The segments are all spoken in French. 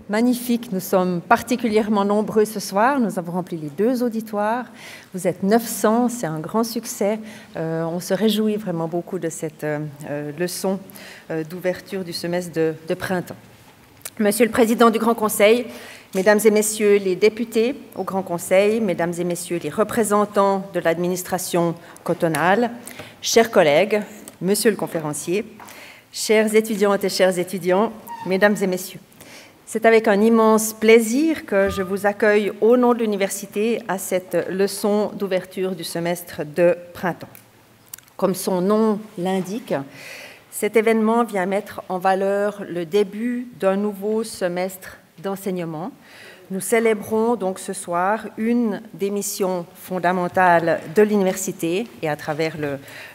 magnifique. Nous sommes particulièrement nombreux ce soir. Nous avons rempli les 2 auditoires. Vous êtes 900, c'est un grand succès. On se réjouit vraiment beaucoup de cette leçon d'ouverture du semestre de printemps. Monsieur le Président du Grand Conseil, Mesdames et Messieurs les députés au Grand Conseil, Mesdames et Messieurs les représentants de l'administration cantonale, chers collègues, Monsieur le conférencier, chères étudiantes et chers étudiants, Mesdames et Messieurs, c'est avec un immense plaisir que je vous accueille au nom de l'université à cette leçon d'ouverture du semestre de printemps. Comme son nom l'indique, cet événement vient mettre en valeur le début d'un nouveau semestre d'enseignement. Nous célébrons donc ce soir une des missions fondamentales de l'université et à travers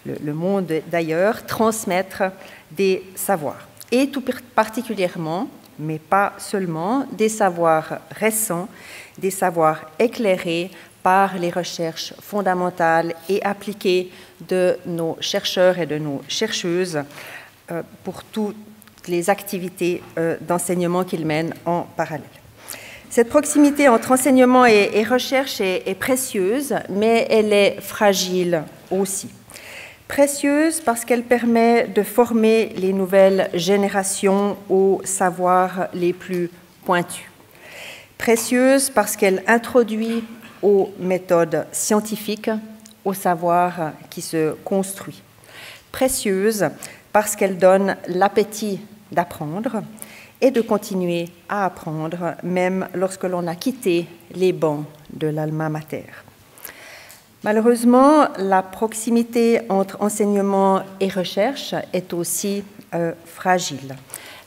le monde d'ailleurs, transmettre des savoirs. Et tout particulièrement, mais pas seulement, des savoirs récents, des savoirs éclairés par les recherches fondamentales et appliquées de nos chercheurs et de nos chercheuses pour toutes les activités d'enseignement qu'ils mènent en parallèle. Cette proximité entre enseignement et recherche est précieuse, mais elle est fragile aussi. Précieuse parce qu'elle permet de former les nouvelles générations aux savoirs les plus pointus. Précieuse parce qu'elle introduit aux méthodes scientifiques, au savoir qui se construit. Précieuse parce qu'elle donne l'appétit d'apprendre et de continuer à apprendre, même lorsque l'on a quitté les bancs de l'alma mater. Malheureusement, la proximité entre enseignement et recherche est aussi fragile.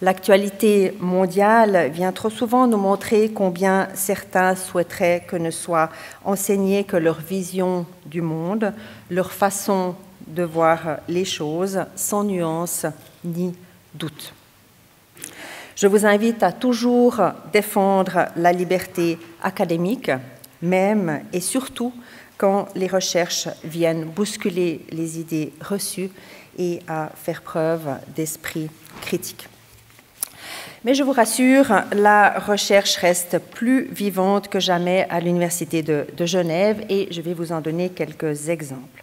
L'actualité mondiale vient trop souvent nous montrer combien certains souhaiteraient que ne soit enseignée que leur vision du monde, leur façon de voir les choses, sans nuance ni doute. Je vous invite à toujours défendre la liberté académique, même et surtout quand les recherches viennent bousculer les idées reçues et à faire preuve d'esprit critique. Mais je vous rassure, la recherche reste plus vivante que jamais à l'Université de Genève et je vais vous en donner quelques exemples.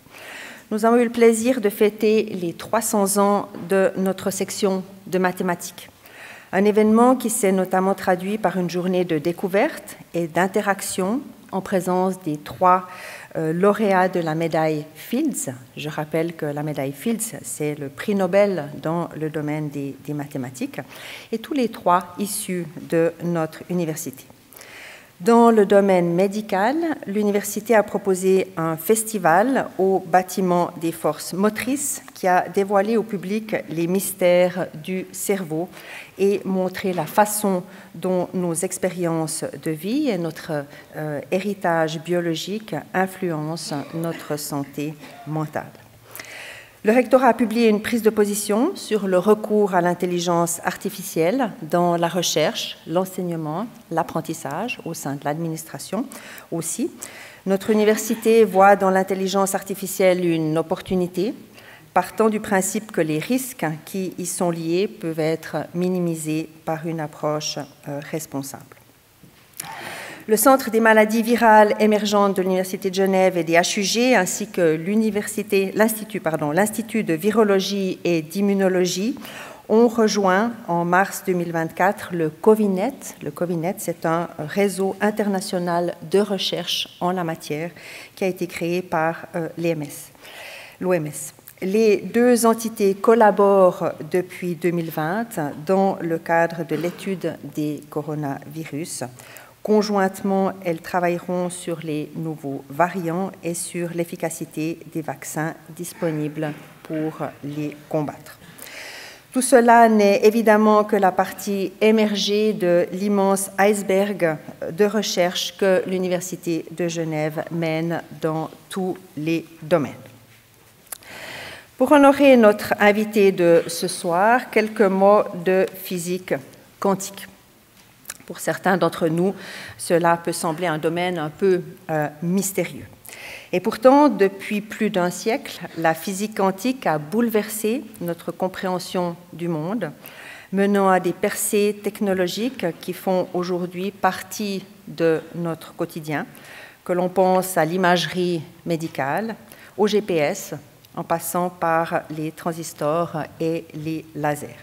Nous avons eu le plaisir de fêter les 300 ans de notre section de mathématiques. Un événement qui s'est notamment traduit par une journée de découverte et d'interaction en présence des 3 lauréats de la médaille Fields. Je rappelle que la médaille Fields, c'est le prix Nobel dans le domaine des mathématiques, et tous les 3 issus de notre université. Dans le domaine médical, l'université a proposé un festival au bâtiment des forces motrices qui a dévoilé au public les mystères du cerveau et montré la façon dont nos expériences de vie et notre héritage biologique influencent notre santé mentale. Le rectorat a publié une prise de position sur le recours à l'intelligence artificielle dans la recherche, l'enseignement, l'apprentissage au sein de l'administration aussi. Notre université voit dans l'intelligence artificielle une opportunité, partant du principe que les risques qui y sont liés peuvent être minimisés par une approche responsable. Le Centre des maladies virales émergentes de l'Université de Genève et des HUG, ainsi que l'Institut de virologie et d'immunologie, ont rejoint en mars 2024 le COVINET. Le COVINET, c'est un réseau international de recherche en la matière qui a été créé par l'OMS. Les 2 entités collaborent depuis 2020 dans le cadre de l'étude des coronavirus. Conjointement, elles travailleront sur les nouveaux variants et sur l'efficacité des vaccins disponibles pour les combattre. Tout cela n'est évidemment que la partie émergée de l'immense iceberg de recherche que l'Université de Genève mène dans tous les domaines. Pour honorer notre invité de ce soir, quelques mots de physique quantique. Pour certains d'entre nous, cela peut sembler un domaine un peu mystérieux. Et pourtant, depuis plus d'1 siècle, la physique quantique a bouleversé notre compréhension du monde, menant à des percées technologiques qui font aujourd'hui partie de notre quotidien, que l'on pense à l'imagerie médicale, au GPS, en passant par les transistors et les lasers.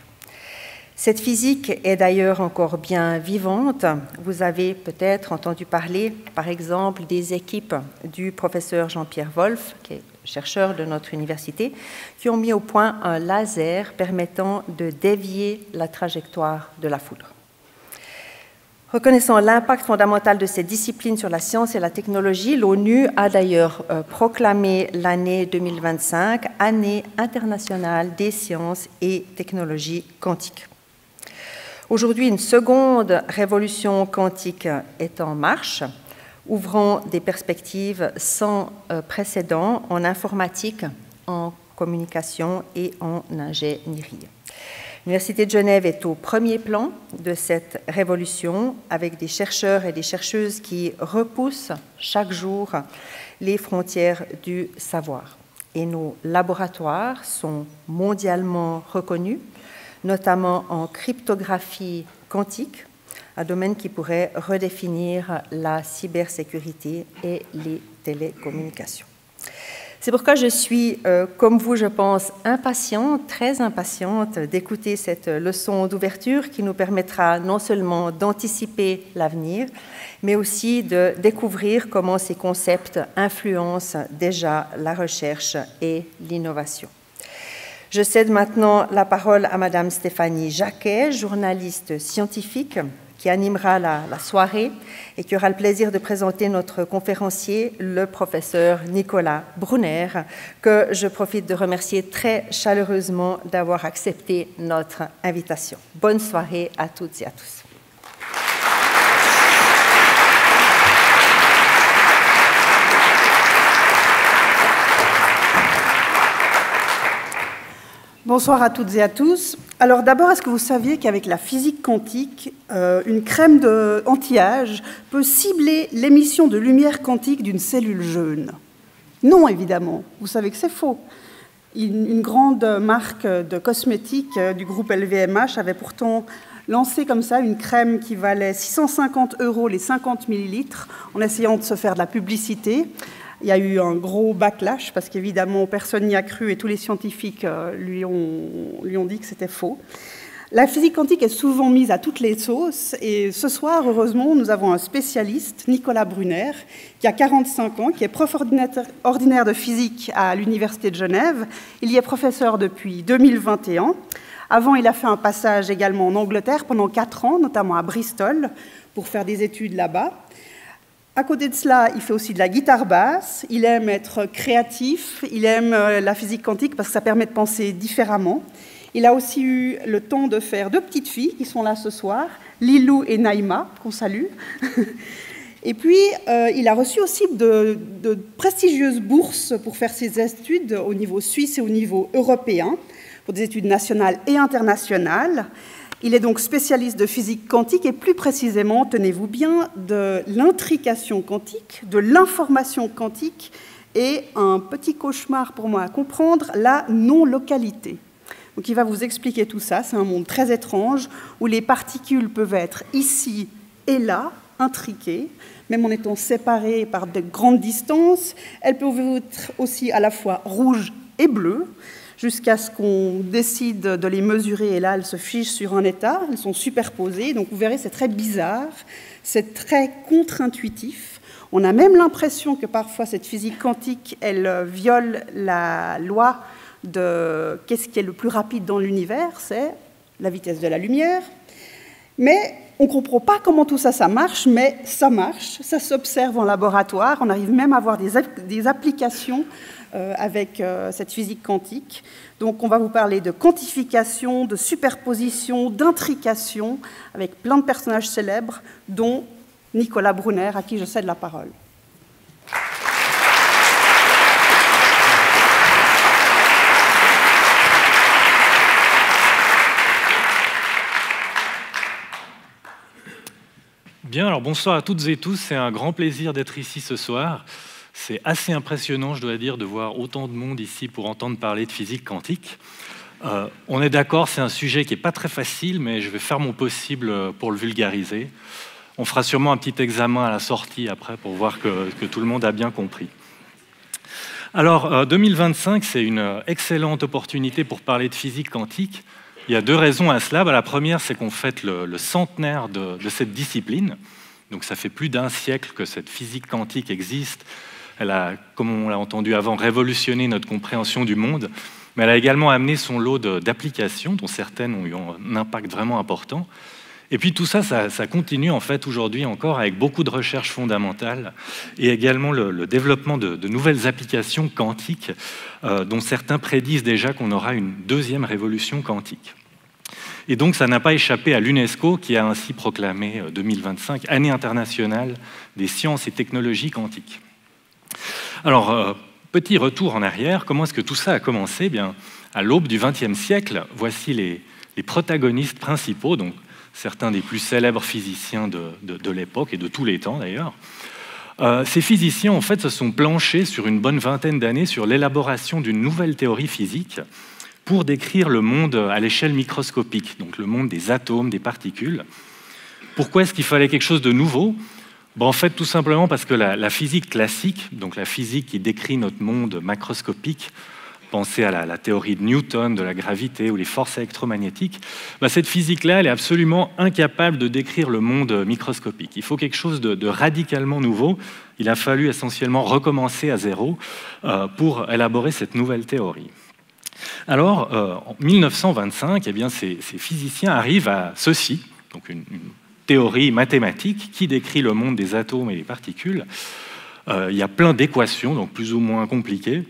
Cette physique est d'ailleurs encore bien vivante. Vous avez peut-être entendu parler, par exemple, des équipes du professeur Jean-Pierre Wolf, qui est chercheur de notre université, qui ont mis au point un laser permettant de dévier la trajectoire de la foudre. Reconnaissant l'impact fondamental de cette discipline sur la science et la technologie, l'ONU a d'ailleurs proclamé l'année 2025 Année internationale des sciences et technologies quantiques. Aujourd'hui, une seconde révolution quantique est en marche, ouvrant des perspectives sans précédent en informatique, en communication et en ingénierie. L'Université de Genève est au premier plan de cette révolution, avec des chercheurs et des chercheuses qui repoussent chaque jour les frontières du savoir. Et nos laboratoires sont mondialement reconnus, notamment en cryptographie quantique, un domaine qui pourrait redéfinir la cybersécurité et les télécommunications. C'est pourquoi je suis, comme vous, je pense, impatiente, très impatiente d'écouter cette leçon d'ouverture qui nous permettra non seulement d'anticiper l'avenir, mais aussi de découvrir comment ces concepts influencent déjà la recherche et l'innovation. Je cède maintenant la parole à Madame Stéphanie Jacquet, journaliste scientifique, qui animera la soirée et qui aura le plaisir de présenter notre conférencier, le professeur Nicolas Brunner, que je profite de remercier très chaleureusement d'avoir accepté notre invitation. Bonne soirée à toutes et à tous. Bonsoir à toutes et à tous. Alors d'abord, est-ce que vous saviez qu'avec la physique quantique, une crème anti-âge peut cibler l'émission de lumière quantique d'une cellule jaune? Non, évidemment. Vous savez que c'est faux. Une grande marque de cosmétiques du groupe LVMH avait pourtant lancé comme ça une crème qui valait 650 € les 50 millilitres en essayant de se faire de la publicité. Il y a eu un gros backlash parce qu'évidemment, personne n'y a cru et tous les scientifiques lui ont dit que c'était faux. La physique quantique est souvent mise à toutes les sauces et ce soir, heureusement, nous avons un spécialiste, Nicolas Brunner, qui a 45 ans, qui est prof ordinaire de physique à l'Université de Genève. Il y est professeur depuis 2021. Avant, il a fait un passage également en Angleterre pendant 4 ans, notamment à Bristol, pour faire des études là-bas. À côté de cela, il fait aussi de la guitare basse, il aime être créatif, il aime la physique quantique parce que ça permet de penser différemment. Il a aussi eu le temps de faire 2 petites filles qui sont là ce soir, Lilou et Naïma, qu'on salue. Et puis, il a reçu aussi de prestigieuses bourses pour faire ses études au niveau suisse et au niveau européen, pour des études nationales et internationales. Il est donc spécialiste de physique quantique et plus précisément, tenez-vous bien, de l'intrication quantique, de l'information quantique et un petit cauchemar pour moi à comprendre, la non-localité. Donc il va vous expliquer tout ça, c'est un monde très étrange où les particules peuvent être ici et là, intriquées, même en étant séparées par de grandes distances. Elles peuvent être aussi à la fois rouges et bleues, jusqu'à ce qu'on décide de les mesurer, et là, elles se fichent sur un état, elles sont superposées, donc vous verrez, c'est très bizarre, c'est très contre-intuitif. On a même l'impression que parfois, cette physique quantique, elle viole la loi de qu'est-ce qui est le plus rapide dans l'univers, c'est la vitesse de la lumière. Mais on ne comprend pas comment tout ça, ça marche, mais ça marche, ça s'observe en laboratoire, on arrive même à avoir des applications avec cette physique quantique. Donc on va vous parler de quantification, de superposition, d'intrication, avec plein de personnages célèbres, dont Nicolas Brunner, à qui je cède la parole. Bien, alors bonsoir à toutes et tous, c'est un grand plaisir d'être ici ce soir. C'est assez impressionnant, je dois dire, de voir autant de monde ici pour entendre parler de physique quantique. On est d'accord, c'est un sujet qui n'est pas très facile, mais je vais faire mon possible pour le vulgariser. On fera sûrement un petit examen à la sortie après pour voir que tout le monde a bien compris. Alors, 2025, c'est une excellente opportunité pour parler de physique quantique. Il y a deux raisons à cela. La première, c'est qu'on fête le centenaire de cette discipline. Donc ça fait plus d'1 siècle que cette physique quantique existe. Elle a, comme on l'a entendu avant, révolutionné notre compréhension du monde, mais elle a également amené son lot d'applications, dont certaines ont eu un impact vraiment important. Et puis tout ça, ça continue en fait aujourd'hui encore avec beaucoup de recherches fondamentales et également le développement de nouvelles applications quantiques dont certains prédisent déjà qu'on aura une deuxième révolution quantique. Et donc ça n'a pas échappé à l'UNESCO qui a ainsi proclamé 2025 Année internationale des sciences et technologies quantiques. Alors, petit retour en arrière, comment est-ce que tout ça a commencé? Bien, à l'aube du XXe siècle, voici les protagonistes principaux, donc certains des plus célèbres physiciens de l'époque et de tous les temps d'ailleurs. Ces physiciens, en fait, se sont planchés sur une bonne vingtaine d'années sur l'élaboration d'une nouvelle théorie physique pour décrire le monde à l'échelle microscopique, donc le monde des atomes, des particules. Pourquoi est-ce qu'il fallait quelque chose de nouveau? En fait, tout simplement parce que la physique classique, donc la physique qui décrit notre monde macroscopique, pensez à la théorie de Newton, de la gravité ou les forces électromagnétiques, cette physique-là, elle est absolument incapable de décrire le monde microscopique. Il faut quelque chose de radicalement nouveau. Il a fallu essentiellement recommencer à zéro pour élaborer cette nouvelle théorie. Alors, en 1925, eh bien, ces physiciens arrivent à ceci, donc une théorie mathématique qui décrit le monde des atomes et des particules. Il y a plein d'équations, donc plus ou moins compliquées.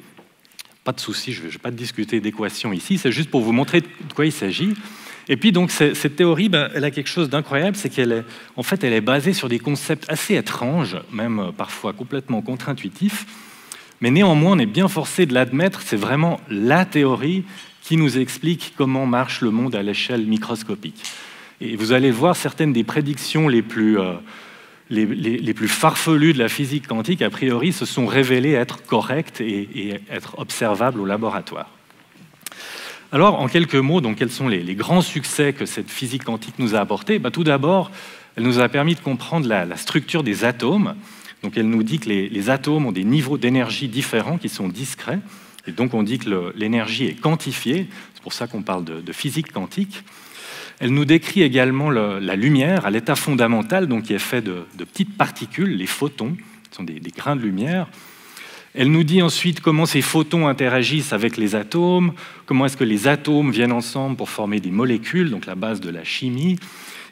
Pas de souci, je ne vais pas discuter d'équations ici, c'est juste pour vous montrer de quoi il s'agit. Et puis, donc, cette théorie, elle a quelque chose d'incroyable, c'est qu'elle est, en fait, elle est basée sur des concepts assez étranges, même parfois complètement contre-intuitifs. Mais néanmoins, on est bien forcé de l'admettre, c'est vraiment la théorie qui nous explique comment marche le monde à l'échelle microscopique. Et vous allez voir, certaines des prédictions les plus farfelues de la physique quantique, a priori, se sont révélées être correctes et être observables au laboratoire. Alors, en quelques mots, donc, quels sont les grands succès que cette physique quantique nous a apportés? Tout d'abord, elle nous a permis de comprendre la structure des atomes. Donc, elle nous dit que les atomes ont des niveaux d'énergie différents qui sont discrets. Et donc, on dit que l'énergie est quantifiée. C'est pour ça qu'on parle de physique quantique. Elle nous décrit également la lumière à l'état fondamental, donc qui est fait de petites particules, les photons, qui sont des grains de lumière. Elle nous dit ensuite comment ces photons interagissent avec les atomes, comment est-ce que les atomes viennent ensemble pour former des molécules, donc la base de la chimie.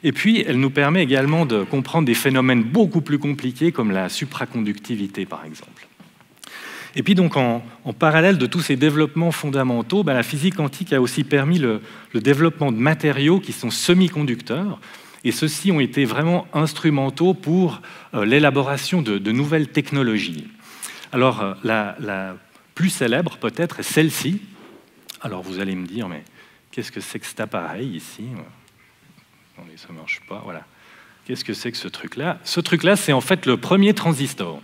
Et puis, elle nous permet également de comprendre des phénomènes beaucoup plus compliqués, comme la supraconductivité, par exemple. Et puis, donc, en parallèle de tous ces développements fondamentaux, la physique quantique a aussi permis le développement de matériaux qui sont semi-conducteurs. Et ceux-ci ont été vraiment instrumentaux pour l'élaboration de nouvelles technologies. Alors, la plus célèbre, peut-être, est celle-ci. Alors, vous allez me dire, mais qu'est-ce que c'est que cet appareil, ici? Attendez, ça ne marche pas, voilà. Qu'est-ce que c'est que ce truc-là? Ce truc-là, c'est en fait le premier transistor.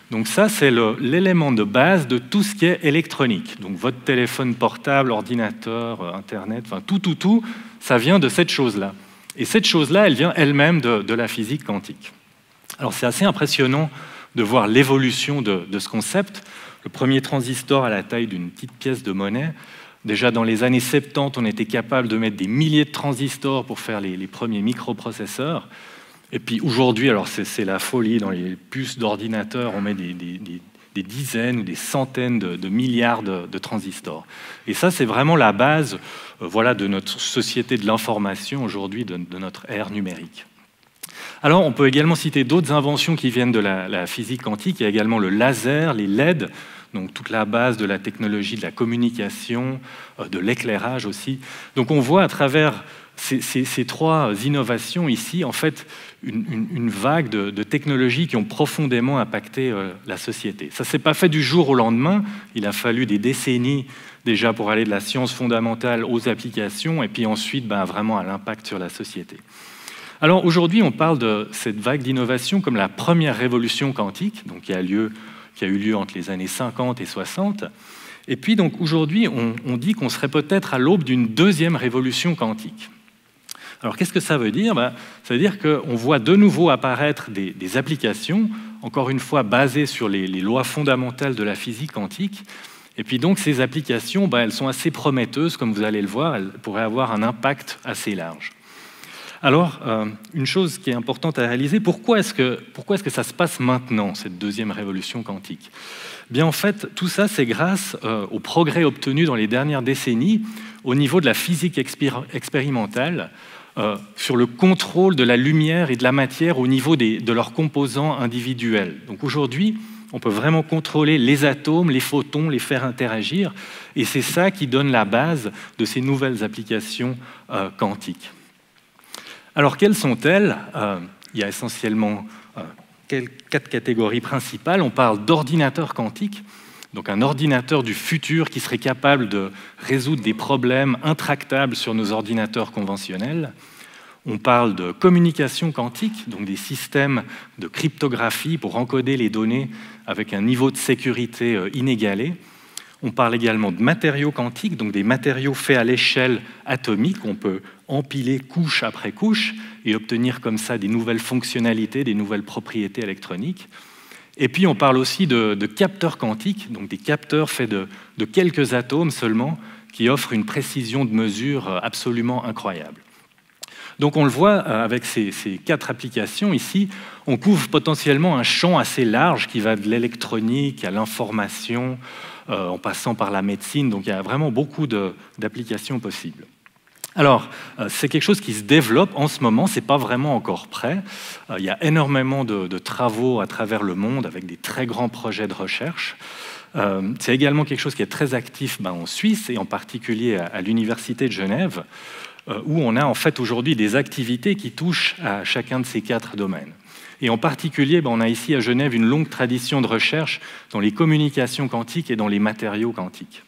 Donc ça, c'est l'élément de base de tout ce qui est électronique. Donc votre téléphone portable, ordinateur, Internet, enfin tout, ça vient de cette chose-là. Et cette chose-là, elle vient elle-même de la physique quantique. Alors c'est assez impressionnant de voir l'évolution de ce concept. Le premier transistor à la taille d'une petite pièce de monnaie. Déjà dans les années 70, on était capable de mettre des milliers de transistors pour faire les premiers microprocesseurs. Et puis aujourd'hui, alors c'est la folie, dans les puces d'ordinateurs, on met des dizaines ou des centaines de milliards de transistors. Et ça, c'est vraiment la base de notre société de l'information aujourd'hui, de notre ère numérique. Alors, on peut également citer d'autres inventions qui viennent de la physique quantique. Il y a également le laser, les LED, donc toute la base de la technologie de la communication, de l'éclairage aussi. Donc on voit à travers ces trois innovations ici, en fait, une vague de technologies qui ont profondément impacté la société. Ça ne s'est pas fait du jour au lendemain. Il a fallu des décennies déjà pour aller de la science fondamentale aux applications et puis ensuite vraiment à l'impact sur la société. Alors aujourd'hui, on parle de cette vague d'innovation comme la première révolution quantique, donc qui a eu lieu entre les années 50 et 60. Et puis donc aujourd'hui, on dit qu'on serait peut-être à l'aube d'une deuxième révolution quantique. Alors qu'est-ce que ça veut dire? Ça veut dire qu'on voit de nouveau apparaître des applications, encore une fois basées sur les lois fondamentales de la physique quantique. Et puis donc ces applications, elles sont assez prometteuses, comme vous allez le voir, elles pourraient avoir un impact assez large. Alors, une chose qui est importante à réaliser, pourquoi est-ce que ça se passe maintenant, cette deuxième révolution quantique? Bien, en fait, tout ça, c'est grâce aux progrès obtenus dans les dernières décennies au niveau de la physique expérimentale, sur le contrôle de la lumière et de la matière au niveau de leurs composants individuels. Donc aujourd'hui, on peut vraiment contrôler les atomes, les photons, les faire interagir, et c'est ça qui donne la base de ces nouvelles applications quantiques. Alors, quelles sont-elles? Il y a essentiellement 4 catégories principales. On parle d'ordinateurs quantiques, donc un ordinateur du futur qui serait capable de résoudre des problèmes intractables sur nos ordinateurs conventionnels. On parle de communication quantique, donc des systèmes de cryptographie pour encoder les données avec un niveau de sécurité inégalé. On parle également de matériaux quantiques, donc des matériaux faits à l'échelle atomique. On peut empiler couche après couche et obtenir comme ça des nouvelles fonctionnalités, des nouvelles propriétés électroniques. Et puis on parle aussi de capteurs quantiques, donc des capteurs faits de quelques atomes seulement, qui offrent une précision de mesure absolument incroyable. Donc on le voit avec ces 4 applications ici, on couvre potentiellement un champ assez large qui va de l'électronique à l'information, en passant par la médecine, donc il y a vraiment beaucoup d'applications possibles. Alors, c'est quelque chose qui se développe en ce moment, ce n'est pas vraiment encore prêt. Il y a énormément de travaux à travers le monde avec des très grands projets de recherche. C'est également quelque chose qui est très actif en Suisse et en particulier à l'Université de Genève, où on a en fait aujourd'hui des activités qui touchent à chacun de ces 4 domaines. Et en particulier, on a ici à Genève une longue tradition de recherche dans les communications quantiques et dans les matériaux quantiques.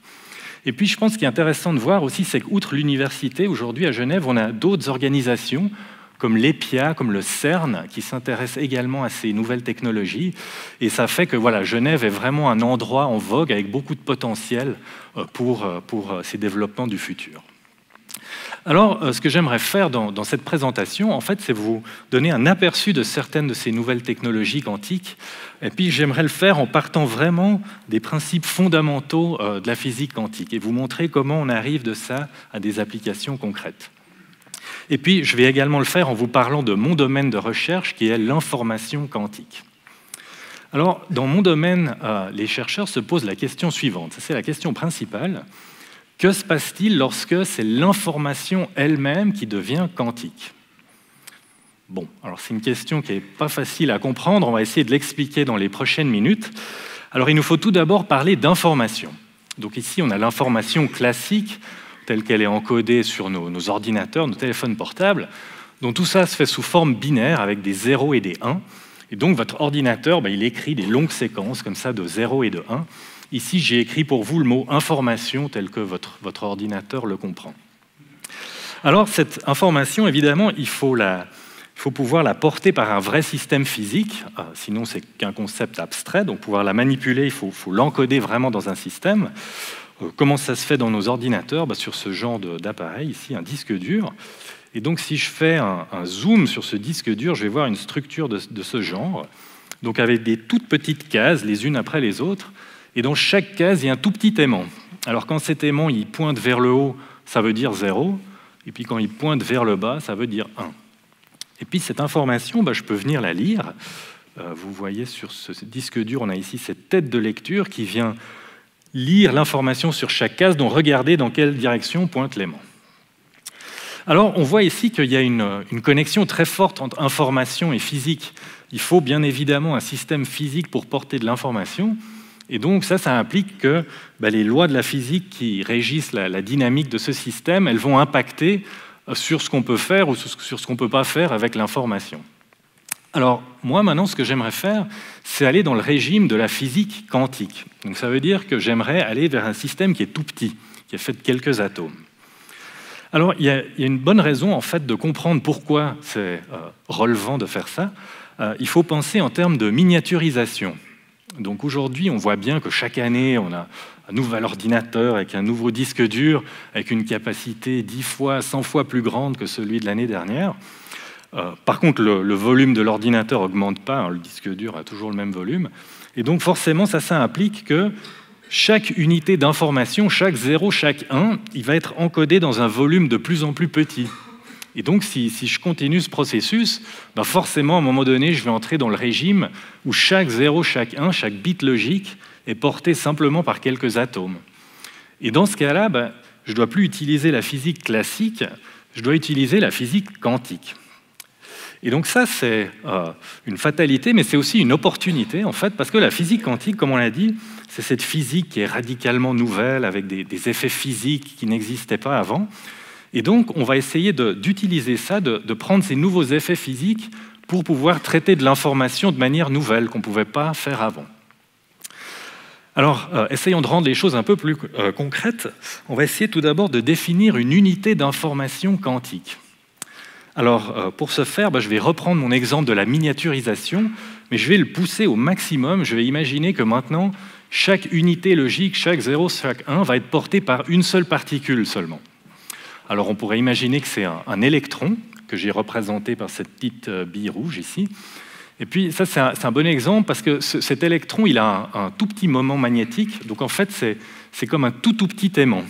Et puis je pense qu'il est intéressant de voir aussi, c'est qu'outre l'université, aujourd'hui à Genève, on a d'autres organisations comme l'EPIA, comme le CERN, qui s'intéressent également à ces nouvelles technologies. Et ça fait que Genève est vraiment un endroit en vogue avec beaucoup de potentiel pour ces développements du futur. Alors, ce que j'aimerais faire dans cette présentation, en fait, c'est vous donner un aperçu de certaines de ces nouvelles technologies quantiques. Et puis, j'aimerais le faire en partant vraiment des principes fondamentaux de la physique quantique et vous montrer comment on arrive de ça à des applications concrètes. Et puis, je vais également le faire en vous parlant de mon domaine de recherche, qui est l'information quantique. Alors, dans mon domaine, les chercheurs se posent la question suivante. C'est la question principale. Que se passe-t-il lorsque c'est l'information elle-même qui devient quantique? Bon, alors c'est une question qui n'est pas facile à comprendre, on va essayer de l'expliquer dans les prochaines minutes. Alors il nous faut tout d'abord parler d'information. Donc ici on a l'information classique, telle qu'elle est encodée sur nos ordinateurs, nos téléphones portables, dont tout ça se fait sous forme binaire avec des 0 et des 1. Et donc votre ordinateur, il écrit des longues séquences comme ça de 0 et de 1. Ici, j'ai écrit pour vous le mot « information » tel que votre ordinateur le comprend. Alors, cette information, évidemment, il faut pouvoir la porter par un vrai système physique, sinon c'est qu'un concept abstrait, donc pouvoir la manipuler, il faut l'encoder vraiment dans un système. Comment ça se fait dans nos ordinateurs? Sur ce genre d'appareil, ici, un disque dur. Et donc, si je fais un zoom sur ce disque dur, je vais voir une structure de ce genre, donc avec des toutes petites cases, les unes après les autres. Et dans chaque case, il y a un tout petit aimant. Alors quand cet aimant il pointe vers le haut, ça veut dire 0. Et puis quand il pointe vers le bas, ça veut dire 1. Et puis cette information, je peux venir la lire. Vous voyez sur ce disque dur, on a ici cette tête de lecture qui vient lire l'information sur chaque case, donc regarder dans quelle direction pointe l'aimant. Alors on voit ici qu'il y a une connexion très forte entre information et physique. Il faut bien évidemment un système physique pour porter de l'information. Et donc ça implique que les lois de la physique qui régissent la dynamique de ce système, elles vont impacter sur ce qu'on peut faire ou sur ce qu'on ne peut pas faire avec l'information. Alors moi maintenant, ce que j'aimerais faire, c'est aller dans le régime de la physique quantique. Donc ça veut dire que j'aimerais aller vers un système qui est tout petit, qui est fait de quelques atomes. Alors il y a une bonne raison en fait de comprendre pourquoi c'est relevant de faire ça. Il faut penser en termes de miniaturisation. Donc aujourd'hui, on voit bien que chaque année, on a un nouvel ordinateur avec un nouveau disque dur, avec une capacité 10 fois, 100 fois plus grande que celui de l'année dernière. Par contre, le volume de l'ordinateur n'augmente pas, hein, le disque dur a toujours le même volume. Et donc forcément, ça implique que chaque unité d'information, chaque 0, chaque 1, il va être encodé dans un volume de plus en plus petit. Et donc, si je continue ce processus, ben forcément, à un moment donné, je vais entrer dans le régime où chaque 0, chaque 1, chaque bit logique est porté simplement par quelques atomes. Et dans ce cas-là, ben, je ne dois plus utiliser la physique classique, je dois utiliser la physique quantique. Et donc ça, c'est une fatalité, mais c'est aussi une opportunité, en fait, parce que la physique quantique, comme on l'a dit, c'est cette physique qui est radicalement nouvelle, avec des effets physiques qui n'existaient pas avant. Et donc, on va essayer d'utiliser ça, de prendre ces nouveaux effets physiques pour pouvoir traiter de l'information de manière nouvelle, qu'on ne pouvait pas faire avant. Alors, essayons de rendre les choses un peu plus concrètes. On va essayer tout d'abord de définir une unité d'information quantique. Alors, pour ce faire, je vais reprendre mon exemple de la miniaturisation, mais je vais le pousser au maximum. Je vais imaginer que maintenant, chaque unité logique, chaque 0, chaque 1, va être porté par une seule particule seulement. Alors, on pourrait imaginer que c'est un électron, que j'ai représenté par cette petite bille rouge ici. Et puis, ça, c'est un bon exemple, parce que cet électron, il a un tout petit moment magnétique. Donc, en fait, c'est comme un tout petit aimant.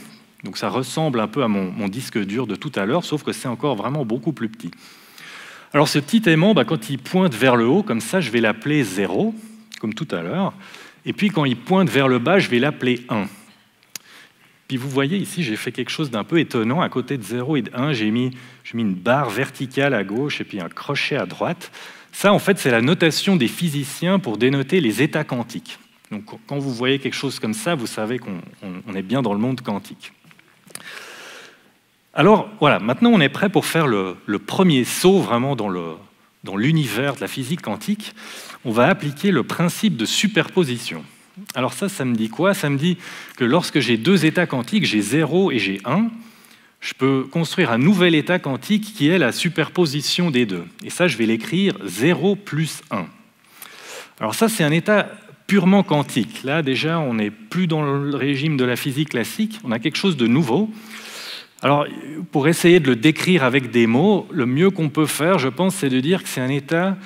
Donc ça ressemble un peu à mon disque dur de tout à l'heure, sauf que c'est encore vraiment beaucoup plus petit. Alors ce petit aimant, quand il pointe vers le haut, comme ça, je vais l'appeler 0, comme tout à l'heure. Et puis quand il pointe vers le bas, je vais l'appeler 1. Puis vous voyez ici, j'ai fait quelque chose d'un peu étonnant. À côté de 0 et de 1, j'ai mis une barre verticale à gauche et puis un crochet à droite. Ça, en fait, c'est la notation des physiciens pour dénoter les états quantiques. Donc quand vous voyez quelque chose comme ça, vous savez qu'on est bien dans le monde quantique. Alors voilà, maintenant on est prêt pour faire le premier saut vraiment dans l'univers de la physique quantique. On va appliquer le principe de superposition. Alors ça me dit quoi? Ça me dit que lorsque j'ai deux états quantiques, j'ai 0 et j'ai 1, je peux construire un nouvel état quantique qui est la superposition des deux. Et ça, je vais l'écrire 0 plus 1. Alors ça, c'est un état purement quantique. Là, déjà, on n'est plus dans le régime de la physique classique, on a quelque chose de nouveau. Alors, pour essayer de le décrire avec des mots, le mieux qu'on peut faire, je pense, c'est de dire que c'est un état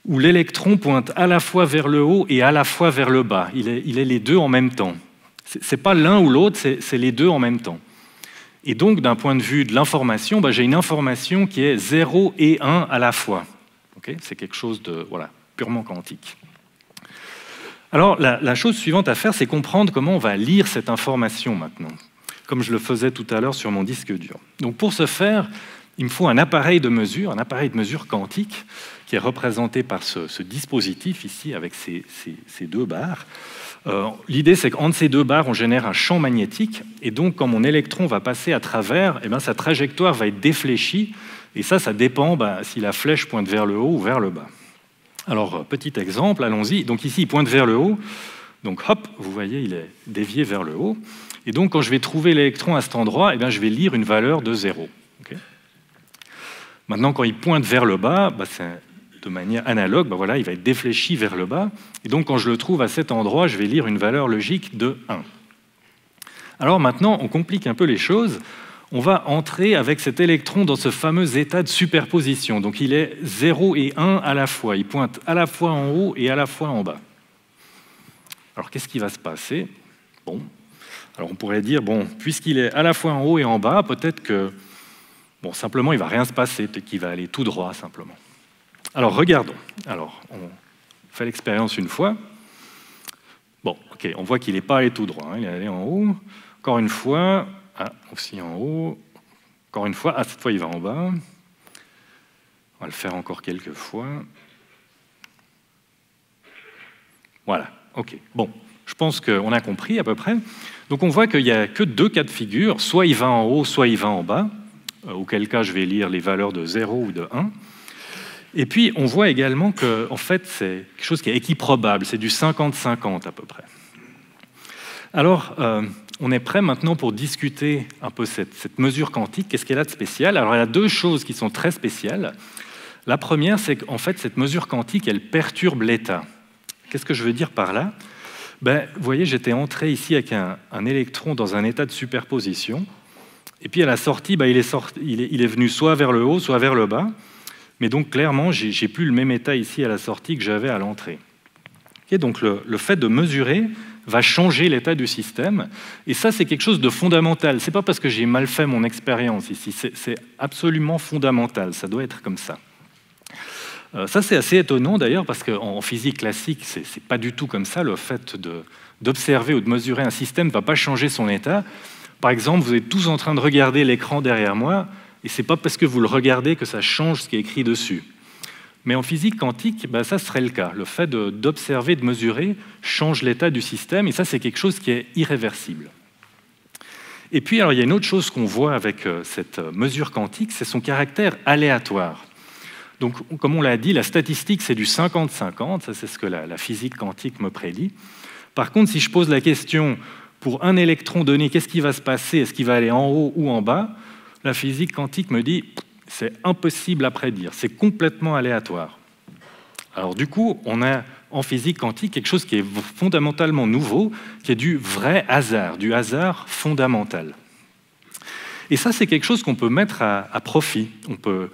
où l'électron pointe à la fois vers le haut et à la fois vers le bas. Il est les deux en même temps. Ce n'est pas l'un ou l'autre, c'est les deux en même temps. Et donc, d'un point de vue de l'information, j'ai une information qui est 0 et 1 à la fois. Okay, c'est quelque chose de purement quantique. Alors, la chose suivante à faire, c'est comprendre comment on va lire cette information maintenant, comme je le faisais tout à l'heure sur mon disque dur. Donc pour ce faire, il me faut un appareil de mesure quantique, qui est représenté par ce dispositif ici, avec ces deux barres. L'idée, c'est qu'entre ces deux barres, on génère un champ magnétique, et donc quand mon électron va passer à travers, sa trajectoire va être défléchie, et ça dépend si la flèche pointe vers le haut ou vers le bas. Alors, petit exemple, allons-y. Donc ici, il pointe vers le haut, donc hop, vous voyez, il est dévié vers le haut. Et donc, quand je vais trouver l'électron à cet endroit, je vais lire une valeur de 0. Okay. Maintenant, quand il pointe vers le bas, c'est de manière analogue, il va être défléchi vers le bas. Et donc, quand je le trouve à cet endroit, je vais lire une valeur logique de 1. Alors maintenant, on complique un peu les choses. On va entrer avec cet électron dans ce fameux état de superposition. Donc, il est 0 et 1 à la fois. Il pointe à la fois en haut et à la fois en bas. Alors, qu'est-ce qui va se passer? Alors on pourrait dire, puisqu'il est à la fois en haut et en bas, peut-être que, simplement, il ne va rien se passer, peut-être qu'il va aller tout droit, simplement. Alors, regardons. Alors, on fait l'expérience une fois. Ok, on voit qu'il n'est pas allé tout droit, il est allé en haut. Encore une fois, aussi en haut. Encore une fois, cette fois, il va en bas. On va le faire encore quelques fois. Voilà, ok, je pense qu'on a compris à peu près. Donc on voit qu'il n'y a que deux cas de figure, soit il va en haut, soit il va en bas, auquel cas je vais lire les valeurs de 0 ou de 1. Et puis on voit également que en fait, c'est quelque chose qui est équiprobable, c'est du 50-50 à peu près. Alors, on est prêt maintenant pour discuter un peu cette mesure quantique, qu'est-ce qu'elle a de spécial? Alors il y a deux choses qui sont très spéciales. La première, c'est qu'en fait, cette mesure quantique, elle perturbe l'état. Qu'est-ce que je veux dire par là? Vous voyez, j'étais entré ici avec un électron dans un état de superposition, et puis à la sortie, il est venu soit vers le haut, soit vers le bas, mais donc clairement, j'ai plus le même état ici à la sortie que j'avais à l'entrée. Okay, donc le fait de mesurer va changer l'état du système, et ça c'est quelque chose de fondamental. C'est pas parce que j'ai mal fait mon expérience ici, c'est absolument fondamental, ça doit être comme ça. Ça c'est assez étonnant d'ailleurs, parce qu'en physique classique, c'est pas du tout comme ça. Le fait d'observer ou de mesurer un système ne va pas changer son état. Par exemple, vous êtes tous en train de regarder l'écran derrière moi, et c'est pas parce que vous le regardez que ça change ce qui est écrit dessus. Mais en physique quantique, ça serait le cas. Le fait d'observer, de mesurer, change l'état du système, et ça, c'est quelque chose qui est irréversible. Et puis, alors, il y a une autre chose qu'on voit avec cette mesure quantique, c'est son caractère aléatoire. Donc, comme on l'a dit, la statistique, c'est du 50-50, ça c'est ce que la physique quantique me prédit. Par contre, si je pose la question, pour un électron donné, qu'est-ce qui va se passer? Est-ce qu'il va aller en haut ou en bas? La physique quantique me dit, c'est impossible à prédire, c'est complètement aléatoire. Alors du coup, on a en physique quantique quelque chose qui est fondamentalement nouveau, qui est du vrai hasard, du hasard fondamental. Et ça, c'est quelque chose qu'on peut mettre à profit. On peut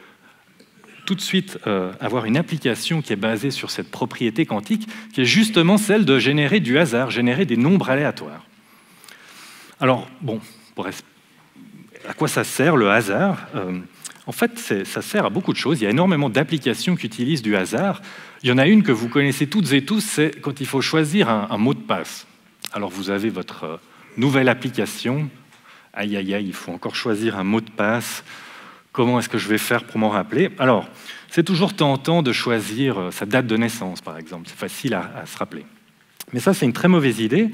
tout de suite avoir une application qui est basée sur cette propriété quantique, qui est justement celle de générer du hasard, générer des nombres aléatoires. Alors, bon, à quoi ça sert le hasard? En fait, ça sert à beaucoup de choses. Il y a énormément d'applications qui utilisent du hasard. Il y en a une que vous connaissez toutes et tous, c'est quand il faut choisir un mot de passe. Alors, vous avez votre nouvelle application. Aïe, aïe, aïe, il faut encore choisir un mot de passe. Comment est-ce que je vais faire pour m'en rappeler? Alors, c'est toujours tentant de choisir sa date de naissance, par exemple. C'est facile à se rappeler. Mais ça, c'est une très mauvaise idée,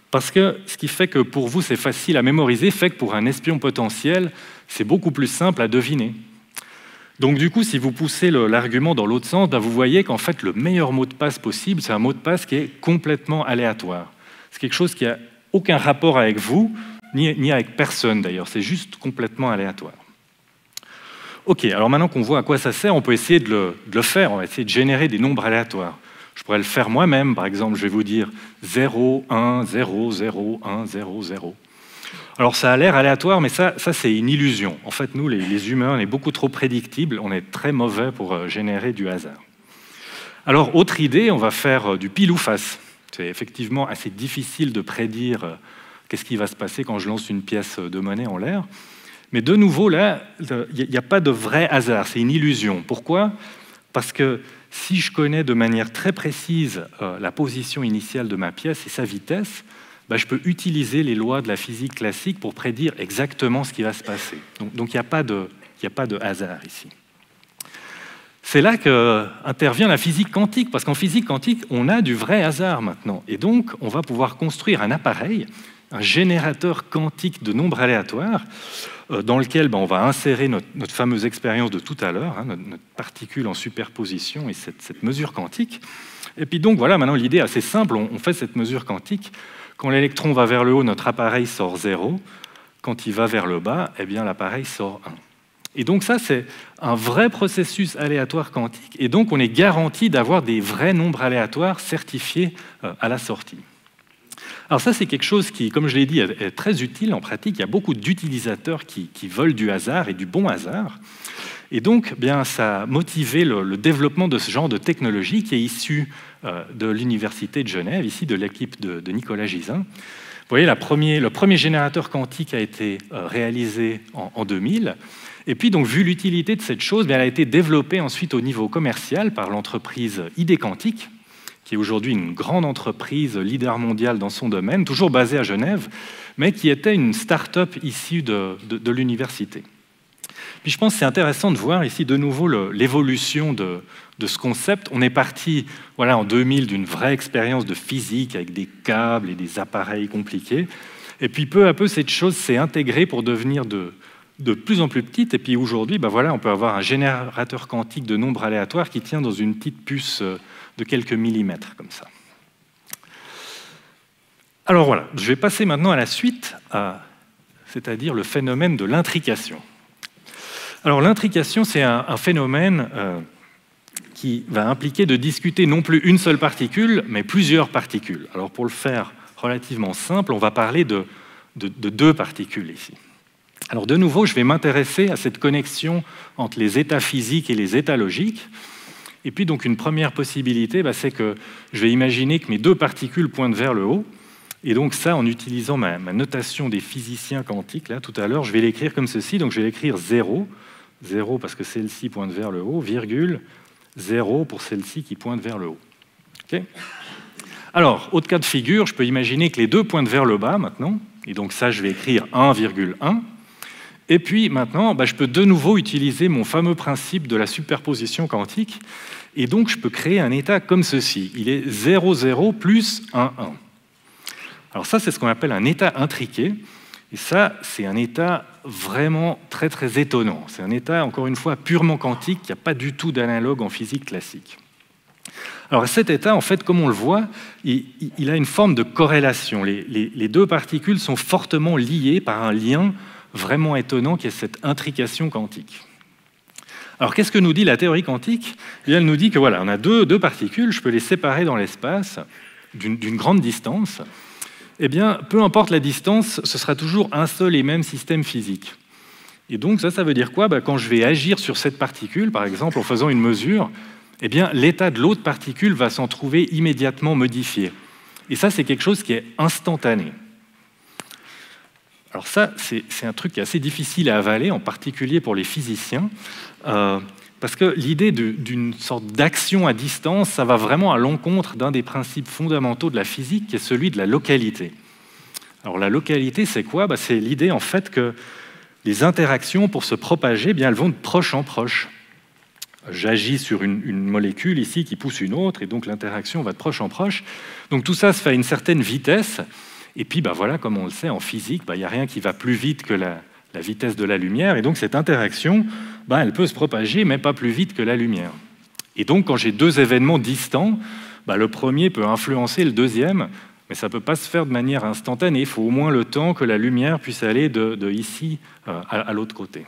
parce que ce qui fait que pour vous, c'est facile à mémoriser, fait que pour un espion potentiel, c'est beaucoup plus simple à deviner. Donc du coup, si vous poussez l'argument dans l'autre sens, vous voyez qu'en fait, le meilleur mot de passe possible, c'est un mot de passe qui est complètement aléatoire. C'est quelque chose qui n'a aucun rapport avec vous, ni avec personne d'ailleurs, c'est juste complètement aléatoire. Ok, alors maintenant qu'on voit à quoi ça sert, on peut essayer de le faire, on va essayer de générer des nombres aléatoires. Je pourrais le faire moi-même, par exemple, je vais vous dire 0, 1, 0, 0, 1, 0, 0. Alors ça a l'air aléatoire, mais ça c'est une illusion. En fait, nous, les humains, on est beaucoup trop prédictibles, on est très mauvais pour générer du hasard. Alors, autre idée, on va faire du pile ou face. C'est effectivement assez difficile de prédire qu'est-ce qui va se passer quand je lance une pièce de monnaie en l'air. Mais de nouveau, là, il n'y a pas de vrai hasard, c'est une illusion. Pourquoi? Parce que si je connais de manière très précise la position initiale de ma pièce et sa vitesse, je peux utiliser les lois de la physique classique pour prédire exactement ce qui va se passer. Donc il n'y a pas de hasard ici. C'est là qu'intervient la physique quantique, parce qu'en physique quantique, on a du vrai hasard maintenant. Et donc, on va pouvoir construire un appareil, un générateur quantique de nombres aléatoires, dans lequel on va insérer notre fameuse expérience de tout à l'heure, notre particule en superposition et cette mesure quantique. Et puis donc, voilà, maintenant l'idée est assez simple, on fait cette mesure quantique. Quand l'électron va vers le haut, notre appareil sort 0. Quand il va vers le bas, l'appareil sort 1. Et donc ça, c'est un vrai processus aléatoire quantique, et donc on est garanti d'avoir des vrais nombres aléatoires certifiés à la sortie. Alors ça, c'est quelque chose qui, comme je l'ai dit, est très utile en pratique. Il y a beaucoup d'utilisateurs qui veulent du hasard et du bon hasard. Et donc, ça a motivé le développement de ce genre de technologie qui est issu de l'Université de Genève, ici de l'équipe de Nicolas Gisin. Vous voyez, le premier générateur quantique a été réalisé en 2000. Et puis, donc, vu l'utilité de cette chose, elle a été développée ensuite au niveau commercial par l'entreprise ID Quantique, qui est aujourd'hui une grande entreprise leader mondiale dans son domaine, toujours basée à Genève, mais qui était une start-up issue de l'université. Puis je pense que c'est intéressant de voir ici de nouveau l'évolution de ce concept. On est parti en 2000 d'une vraie expérience de physique avec des câbles et des appareils compliqués. Et puis peu à peu, cette chose s'est intégrée pour devenir de plus en plus petite. Et puis aujourd'hui, on peut avoir un générateur quantique de nombres aléatoires qui tient dans une petite puce de quelques millimètres, comme ça. Alors voilà, je vais passer maintenant à la suite, c'est-à-dire le phénomène de l'intrication. Alors l'intrication, c'est un phénomène qui va impliquer de discuter non plus une seule particule, mais plusieurs particules. Alors pour le faire relativement simple, on va parler de deux particules ici. Alors de nouveau, je vais m'intéresser à cette connexion entre les états physiques et les états logiques. Et puis donc une première possibilité, c'est que je vais imaginer que mes deux particules pointent vers le haut. Et donc ça, en utilisant ma notation des physiciens quantiques, là, tout à l'heure, je vais l'écrire comme ceci. Donc je vais l'écrire 0, 0 parce que celle-ci pointe vers le haut, virgule, 0 pour celle-ci qui pointe vers le haut. Okay. Alors, autre cas de figure, je peux imaginer que les deux pointent vers le bas maintenant. Et donc ça, je vais écrire 1,1. Et puis maintenant, je peux de nouveau utiliser mon fameux principe de la superposition quantique. Et donc, je peux créer un état comme ceci. Il est 0, 0 plus 1, 1. Alors ça, c'est ce qu'on appelle un état intriqué. Et ça, c'est un état vraiment très, très étonnant. C'est un état, encore une fois, purement quantique, qui n'a pas du tout d'analogue en physique classique. Alors cet état, en fait, comme on le voit, il a une forme de corrélation. Les deux particules sont fortement liées par un lien vraiment étonnant qui est cette intrication quantique. Alors qu'est-ce que nous dit la théorie quantique ? Elle nous dit que voilà, on a deux particules, je peux les séparer dans l'espace d'une grande distance. Eh bien, peu importe la distance, ce sera toujours un seul et même système physique. Et donc ça veut dire quoi ? Quand je vais agir sur cette particule, par exemple en faisant une mesure, eh bien, l'état de l'autre particule va s'en trouver immédiatement modifié. Et ça, c'est quelque chose qui est instantané. Alors ça, c'est un truc qui est assez difficile à avaler, en particulier pour les physiciens, parce que l'idée d'une sorte d'action à distance, ça va vraiment à l'encontre d'un des principes fondamentaux de la physique, qui est celui de la localité. Alors la localité, c'est quoi ? C'est l'idée en fait que les interactions, pour se propager, elles vont de proche en proche. J'agis sur une molécule ici qui pousse une autre, et donc l'interaction va de proche en proche. Donc tout ça se fait à une certaine vitesse, et puis voilà, comme on le sait en physique, il n'y a rien qui va plus vite que la vitesse de la lumière, et donc cette interaction, elle peut se propager, mais pas plus vite que la lumière. Et donc quand j'ai deux événements distants, le premier peut influencer le deuxième, mais ça ne peut pas se faire de manière instantanée, il faut au moins le temps que la lumière puisse aller de ici à l'autre côté.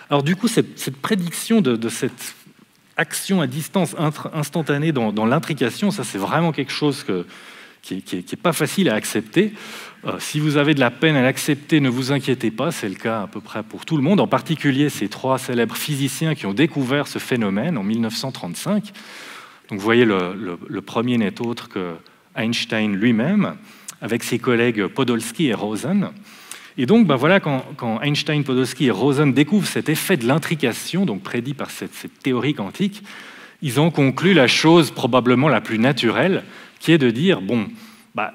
Alors du coup, cette prédiction de cette action à distance instantanée dans l'intrication, ça c'est vraiment quelque chose qui n'est pas facile à accepter. Si vous avez de la peine à l'accepter, ne vous inquiétez pas, c'est le cas à peu près pour tout le monde, en particulier ces trois célèbres physiciens qui ont découvert ce phénomène en 1935. Donc vous voyez, le premier n'est autre que Einstein lui-même, avec ses collègues Podolsky et Rosen. Et donc, voilà, quand Einstein, Podolsky et Rosen découvrent cet effet de l'intrication, donc prédit par cette théorie quantique, ils ont conclu la chose probablement la plus naturelle, qui est de dire,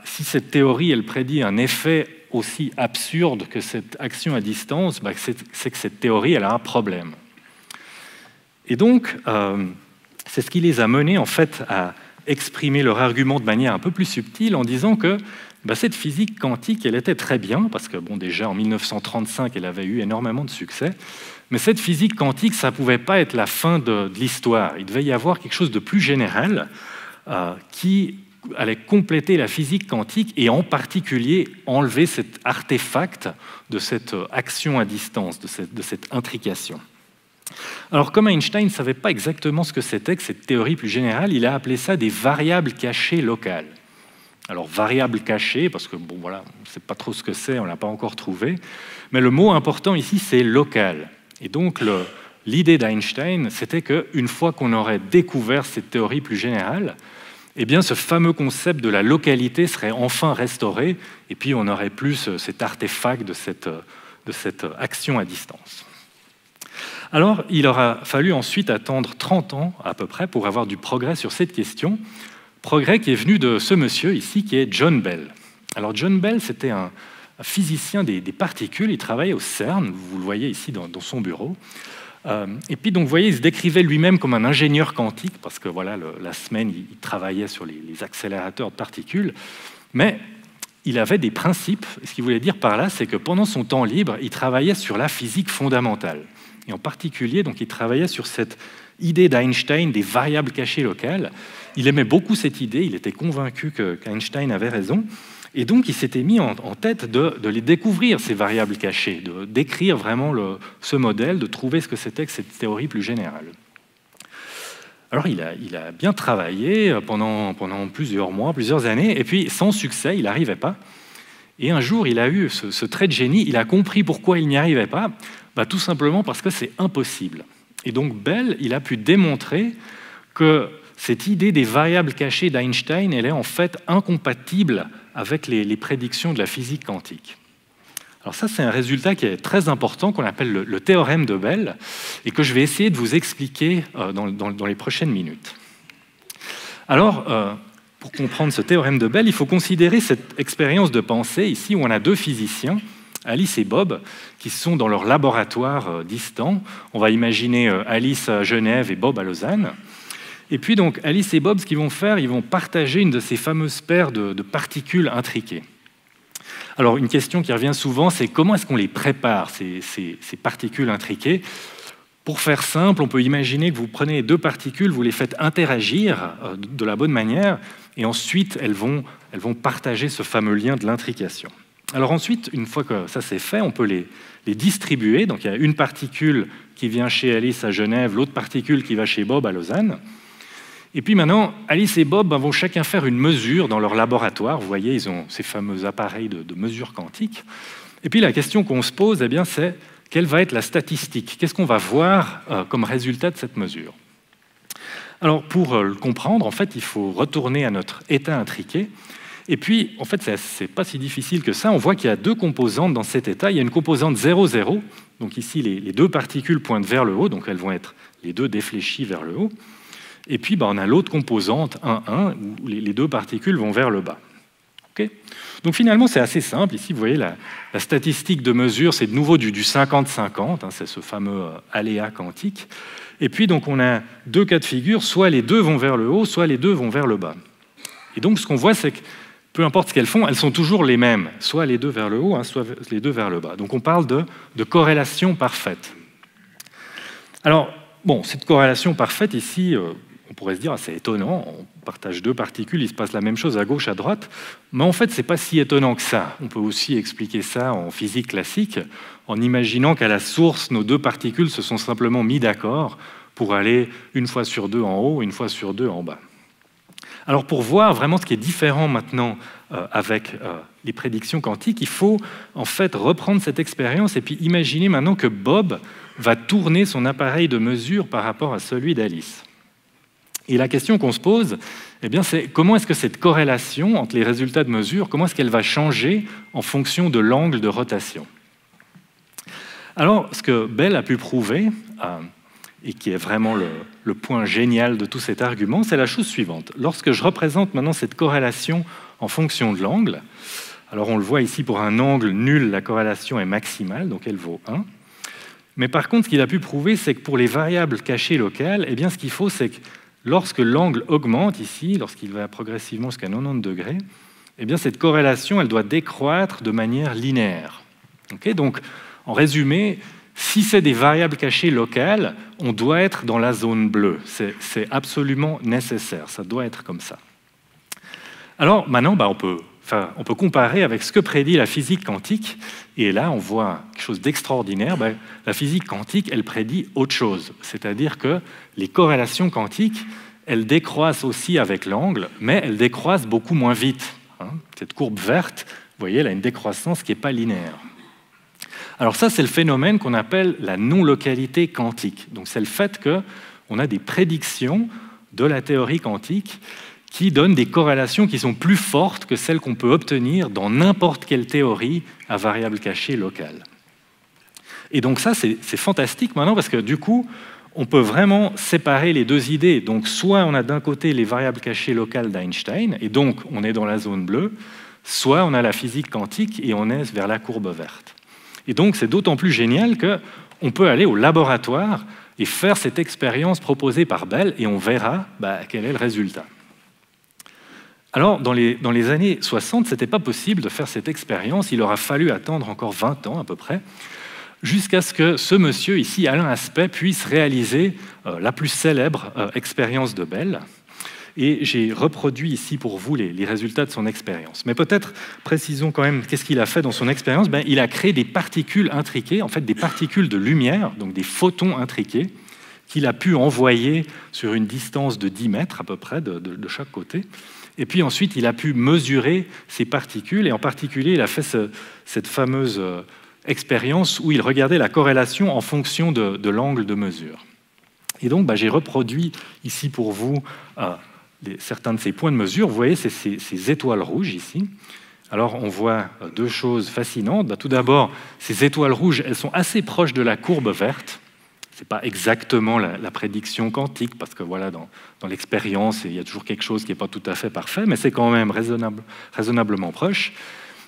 si cette théorie, elle prédit un effet aussi absurde que cette action à distance, c'est que cette théorie, elle a un problème. Et donc, c'est ce qui les a menés, en fait, à exprimer leur argument de manière un peu plus subtile en disant que cette physique quantique, elle était très bien, parce que déjà en 1935, elle avait eu énormément de succès, mais cette physique quantique, ça ne pouvait pas être la fin de l'histoire. Il devait y avoir quelque chose de plus général qui allait compléter la physique quantique et en particulier enlever cet artefact de cette action à distance, de cette intrication. Alors, comme Einstein ne savait pas exactement ce que c'était que cette théorie plus générale, il a appelé ça des variables cachées locales. Alors, variables cachées, parce que, on ne sait pas trop ce que c'est, on ne l'a pas encore trouvé, mais le mot important ici, c'est local. Et donc, l'idée d'Einstein, c'était qu'une fois qu'on aurait découvert cette théorie plus générale, eh bien, ce fameux concept de la localité serait enfin restauré, et puis on n'aurait plus cet artefact de cette action à distance. Alors, il aura fallu ensuite attendre 30 ans à peu près pour avoir du progrès sur cette question, progrès qui est venu de ce monsieur ici, qui est John Bell. Alors, John Bell, c'était un physicien des particules, il travaillait au CERN, vous le voyez ici dans son bureau. Et puis, donc, vous voyez, il se décrivait lui-même comme un ingénieur quantique, parce que la semaine, il travaillait sur les accélérateurs de particules, mais il avait des principes. Ce qu'il voulait dire par là, c'est que pendant son temps libre, il travaillait sur la physique fondamentale. Et en particulier, donc, il travaillait sur cette idée d'Einstein des variables cachées locales. Il aimait beaucoup cette idée, il était convaincu qu'Einstein avait raison, et donc il s'était mis en tête de les découvrir, ces variables cachées, de décrire vraiment ce modèle, de trouver ce que c'était que cette théorie plus générale. Alors il a bien travaillé pendant plusieurs mois, plusieurs années, et puis sans succès, il n'arrivait pas. Et un jour, il a eu ce trait de génie, il a compris pourquoi il n'y arrivait pas, tout simplement parce que c'est impossible. Et donc Bell, il a pu démontrer que cette idée des variables cachées d'Einstein, elle est en fait incompatible avec les prédictions de la physique quantique. Alors ça, c'est un résultat qui est très important, qu'on appelle le théorème de Bell, et que je vais essayer de vous expliquer dans les prochaines minutes. Alors, pour comprendre ce théorème de Bell, il faut considérer cette expérience de pensée ici, où on a deux physiciens, Alice et Bob, qui sont dans leur laboratoire distant. On va imaginer Alice à Genève et Bob à Lausanne. Et puis donc, Alice et Bob, ce qu'ils vont faire, ils vont partager une de ces fameuses paires de particules intriquées. Alors, une question qui revient souvent, c'est comment est-ce qu'on les prépare, ces particules intriquées? Pour faire simple, on peut imaginer que vous prenez deux particules, vous les faites interagir de la bonne manière, et ensuite, elles vont partager ce fameux lien de l'intrication. Alors ensuite, une fois que ça c'est fait, on peut les distribuer. Donc il y a une particule qui vient chez Alice à Genève, l'autre particule qui va chez Bob à Lausanne. Et puis maintenant, Alice et Bob vont chacun faire une mesure dans leur laboratoire. Vous voyez, ils ont ces fameux appareils de mesure quantique. Et puis la question qu'on se pose, eh bien, c'est quelle va être la statistique? Qu'est-ce qu'on va voir comme résultat de cette mesure? Alors pour le comprendre, en fait, il faut retourner à notre état intriqué. Et puis, en fait, ce n'est pas si difficile que ça. On voit qu'il y a deux composantes dans cet état. Il y a une composante 0, 0. Donc ici, les deux particules pointent vers le haut. Donc elles vont être les deux défléchies vers le haut. Et puis, on a l'autre composante 1, 1, où les deux particules vont vers le bas. Okay. Donc finalement, c'est assez simple. Ici, vous voyez, la statistique de mesure, c'est de nouveau du 50-50. C'est ce fameux aléa quantique. Et puis, donc, on a deux cas de figure. Soit les deux vont vers le haut, soit les deux vont vers le bas. Et donc, ce qu'on voit, c'est que peu importe ce qu'elles font, elles sont toujours les mêmes, soit les deux vers le haut, soit les deux vers le bas. Donc on parle de corrélation parfaite. Alors, bon, cette corrélation parfaite, ici, on pourrait se dire, c'est étonnant, on partage deux particules, il se passe la même chose à gauche, à droite, mais en fait, ce n'est pas si étonnant que ça. On peut aussi expliquer ça en physique classique, en imaginant qu'à la source, nos deux particules se sont simplement mis d'accord pour aller une fois sur deux en haut, une fois sur deux en bas. Alors pour voir vraiment ce qui est différent maintenant avec les prédictions quantiques, il faut en fait reprendre cette expérience et puis imaginer maintenant que Bob va tourner son appareil de mesure par rapport à celui d'Alice. Et la question qu'on se pose, eh bien, c'est comment est-ce que cette corrélation entre les résultats de mesure, comment est-ce qu'elle va changer en fonction de l'angle de rotation? Alors, ce que Bell a pu prouver, et qui est vraiment le point génial de tout cet argument, c'est la chose suivante. Lorsque je représente maintenant cette corrélation en fonction de l'angle, alors on le voit ici pour un angle nul, la corrélation est maximale, donc elle vaut 1. Mais par contre, ce qu'il a pu prouver, c'est que pour les variables cachées locales, eh bien, ce qu'il faut, c'est que lorsque l'angle augmente ici, lorsqu'il va progressivement jusqu'à 90 degrés, eh bien, cette corrélation, elle doit décroître de manière linéaire. Okay, donc, en résumé, si c'est des variables cachées locales, on doit être dans la zone bleue. C'est absolument nécessaire, ça doit être comme ça. Alors maintenant, on peut comparer avec ce que prédit la physique quantique, et là on voit quelque chose d'extraordinaire. La physique quantique, elle prédit autre chose, c'est-à-dire que les corrélations quantiques, elles décroissent aussi avec l'angle, mais elles décroissent beaucoup moins vite. Cette courbe verte, vous voyez, elle a une décroissance qui n'est pas linéaire. Alors ça, c'est le phénomène qu'on appelle la non-localité quantique. Donc c'est le fait qu'on a des prédictions de la théorie quantique qui donnent des corrélations qui sont plus fortes que celles qu'on peut obtenir dans n'importe quelle théorie à variable cachée locale. Et donc ça, c'est fantastique maintenant parce que du coup, on peut vraiment séparer les deux idées. Donc soit on a d'un côté les variables cachées locales d'Einstein, et donc on est dans la zone bleue, soit on a la physique quantique et on est vers la courbe verte. Et donc, c'est d'autant plus génial qu'on peut aller au laboratoire et faire cette expérience proposée par Bell et on verra quel est le résultat. Alors, dans les années 60, ce n'était pas possible de faire cette expérience. Il aura fallu attendre encore 20 ans à peu près, jusqu'à ce que ce monsieur ici, Alain Aspect, puisse réaliser la plus célèbre expérience de Bell. Et j'ai reproduit ici pour vous les résultats de son expérience. Mais peut-être, précisons quand même, qu'est-ce qu'il a fait dans son expérience? Il a créé des particules intriquées, en fait des particules de lumière, donc des photons intriqués, qu'il a pu envoyer sur une distance de 10 mètres à peu près de chaque côté. Et puis ensuite, il a pu mesurer ces particules, et en particulier, il a fait cette fameuse expérience où il regardait la corrélation en fonction de l'angle de mesure. Et donc, j'ai reproduit ici pour vous certains de ces points de mesure. Vous voyez, c'est ces étoiles rouges ici. Alors, on voit deux choses fascinantes. Tout d'abord, ces étoiles rouges, elles sont assez proches de la courbe verte. Ce n'est pas exactement la prédiction quantique, parce que voilà, dans l'expérience, il y a toujours quelque chose qui n'est pas tout à fait parfait, mais c'est quand même raisonnablement proche.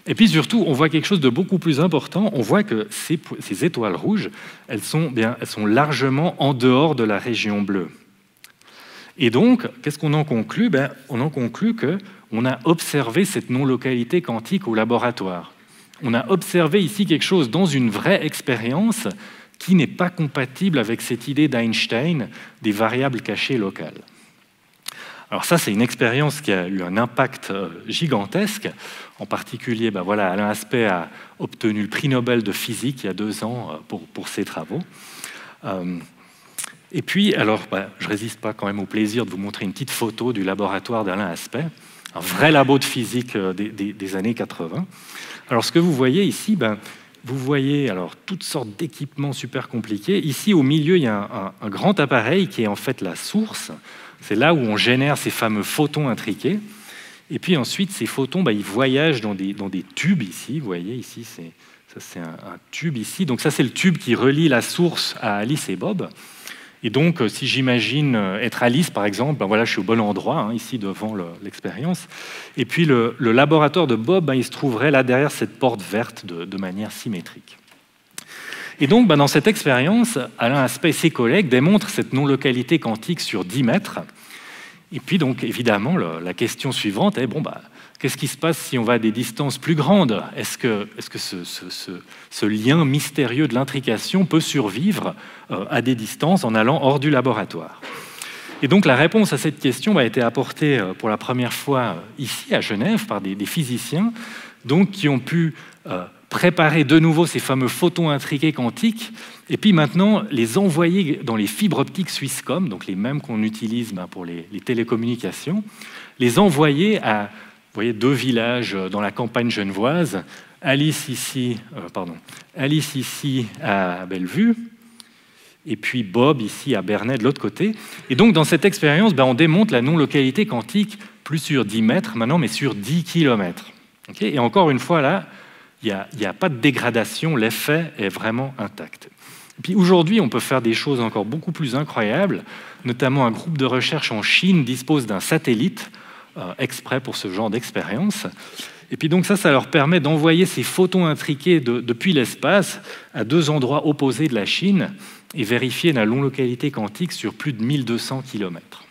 Et puis surtout, on voit quelque chose de beaucoup plus important. On voit que ces étoiles rouges, elles sont largement en dehors de la région bleue. Et donc, qu'est-ce qu'on en conclut ? On en conclut qu'on a observé cette non-localité quantique au laboratoire. On a observé ici quelque chose dans une vraie expérience qui n'est pas compatible avec cette idée d'Einstein des variables cachées locales. Alors ça, c'est une expérience qui a eu un impact gigantesque. En particulier, Alain Aspect a obtenu le prix Nobel de physique il y a 2 ans pour ses travaux. Et puis, alors, je ne résiste pas quand même au plaisir de vous montrer une petite photo du laboratoire d'Alain Aspect, un vrai labo de physique des années 80. Alors, ce que vous voyez ici, vous voyez alors toutes sortes d'équipements super compliqués. Ici, au milieu, il y a un grand appareil qui est en fait la source. C'est là où on génère ces fameux photons intriqués. Et puis ensuite, ces photons, ils voyagent dans des tubes ici. Vous voyez, ici, c'est un tube ici. Donc ça, c'est le tube qui relie la source à Alice et Bob. Et donc, si j'imagine être Alice, par exemple, je suis au bon endroit, ici, devant l'expérience. Et puis, le laboratoire de Bob, il se trouverait là derrière cette porte verte de manière symétrique. Et donc, dans cette expérience, Alain Aspect et ses collègues démontrent cette non-localité quantique sur 10 mètres. Et puis, donc, évidemment, la question suivante est, qu'est-ce qui se passe si on va à des distances plus grandes ? Est-ce que ce lien mystérieux de l'intrication peut survivre à des distances en allant hors du laboratoire ? Et donc, la réponse à cette question a été apportée pour la première fois ici, à Genève, par des physiciens qui ont pu préparer de nouveau ces fameux photons intriqués quantiques, et puis maintenant les envoyer dans les fibres optiques Swisscom, donc les mêmes qu'on utilise pour les télécommunications, les envoyer à, vous voyez, 2 villages dans la campagne genevoise, Alice ici à Bellevue, et puis Bob ici à Bernay de l'autre côté. Et donc dans cette expérience, on démontre la non-localité quantique plus sur 10 mètres maintenant, mais sur 10 km. Okay ? Et encore une fois là, il n'y a pas de dégradation, l'effet est vraiment intact. Et puis aujourd'hui, on peut faire des choses encore beaucoup plus incroyables, notamment un groupe de recherche en Chine dispose d'un satellite exprès pour ce genre d'expérience. Et puis donc ça leur permet d'envoyer ces photons intriqués depuis l'espace à 2 endroits opposés de la Chine et vérifier la non-localité quantique sur plus de 1200 km.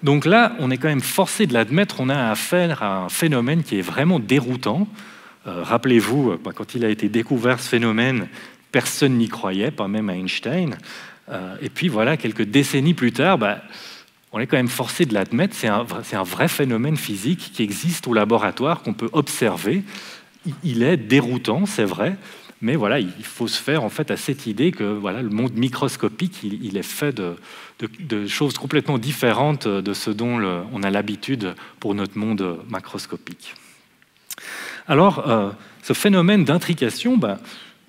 Donc là, on est quand même forcé de l'admettre, on a affaire à un phénomène qui est vraiment déroutant. Rappelez-vous, quand il a été découvert ce phénomène, personne n'y croyait, pas même Einstein. Et puis voilà, quelques décennies plus tard, on est quand même forcé de l'admettre, c'est un vrai phénomène physique qui existe au laboratoire, qu'on peut observer. Il est déroutant, c'est vrai, mais voilà, il faut se faire en fait à cette idée que le monde microscopique, il est fait de choses complètement différentes de ce dont on a l'habitude pour notre monde macroscopique. Alors, ce phénomène d'intrication,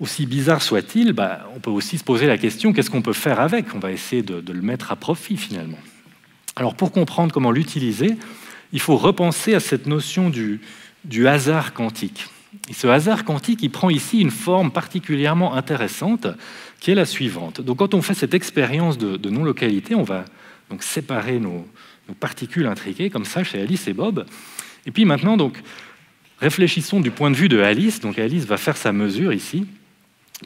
aussi bizarre soit-il, on peut aussi se poser la question, qu'est-ce qu'on peut faire avec ? On va essayer de le mettre à profit, finalement. Alors, pour comprendre comment l'utiliser, il faut repenser à cette notion du hasard quantique. Et ce hasard quantique, il prend ici une forme particulièrement intéressante, qui est la suivante. Donc, quand on fait cette expérience de non-localité, on va donc séparer nos particules intriquées, comme ça, chez Alice et Bob. Et puis maintenant, réfléchissons du point de vue de Alice. Donc Alice va faire sa mesure ici.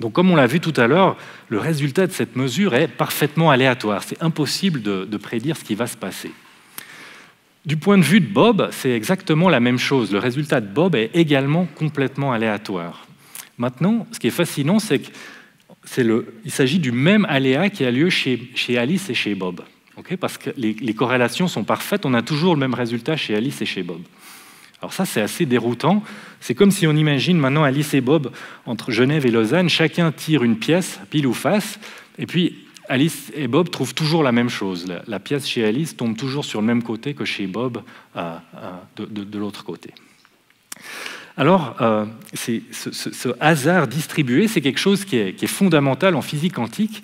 Donc comme on l'a vu tout à l'heure, le résultat de cette mesure est parfaitement aléatoire. C'est impossible de prédire ce qui va se passer. Du point de vue de Bob, c'est exactement la même chose. Le résultat de Bob est également complètement aléatoire. Maintenant, ce qui est fascinant, c'est qu'il s'agit du même aléa qui a lieu chez Alice et chez Bob. Okay ? Parce que les corrélations sont parfaites, on a toujours le même résultat chez Alice et chez Bob. Alors ça, c'est assez déroutant. C'est comme si on imagine maintenant Alice et Bob, entre Genève et Lausanne, chacun tire une pièce, pile ou face, et puis Alice et Bob trouvent toujours la même chose. La pièce chez Alice tombe toujours sur le même côté que chez Bob, de l'autre côté. Alors, ce hasard distribué, c'est quelque chose qui est fondamental en physique quantique.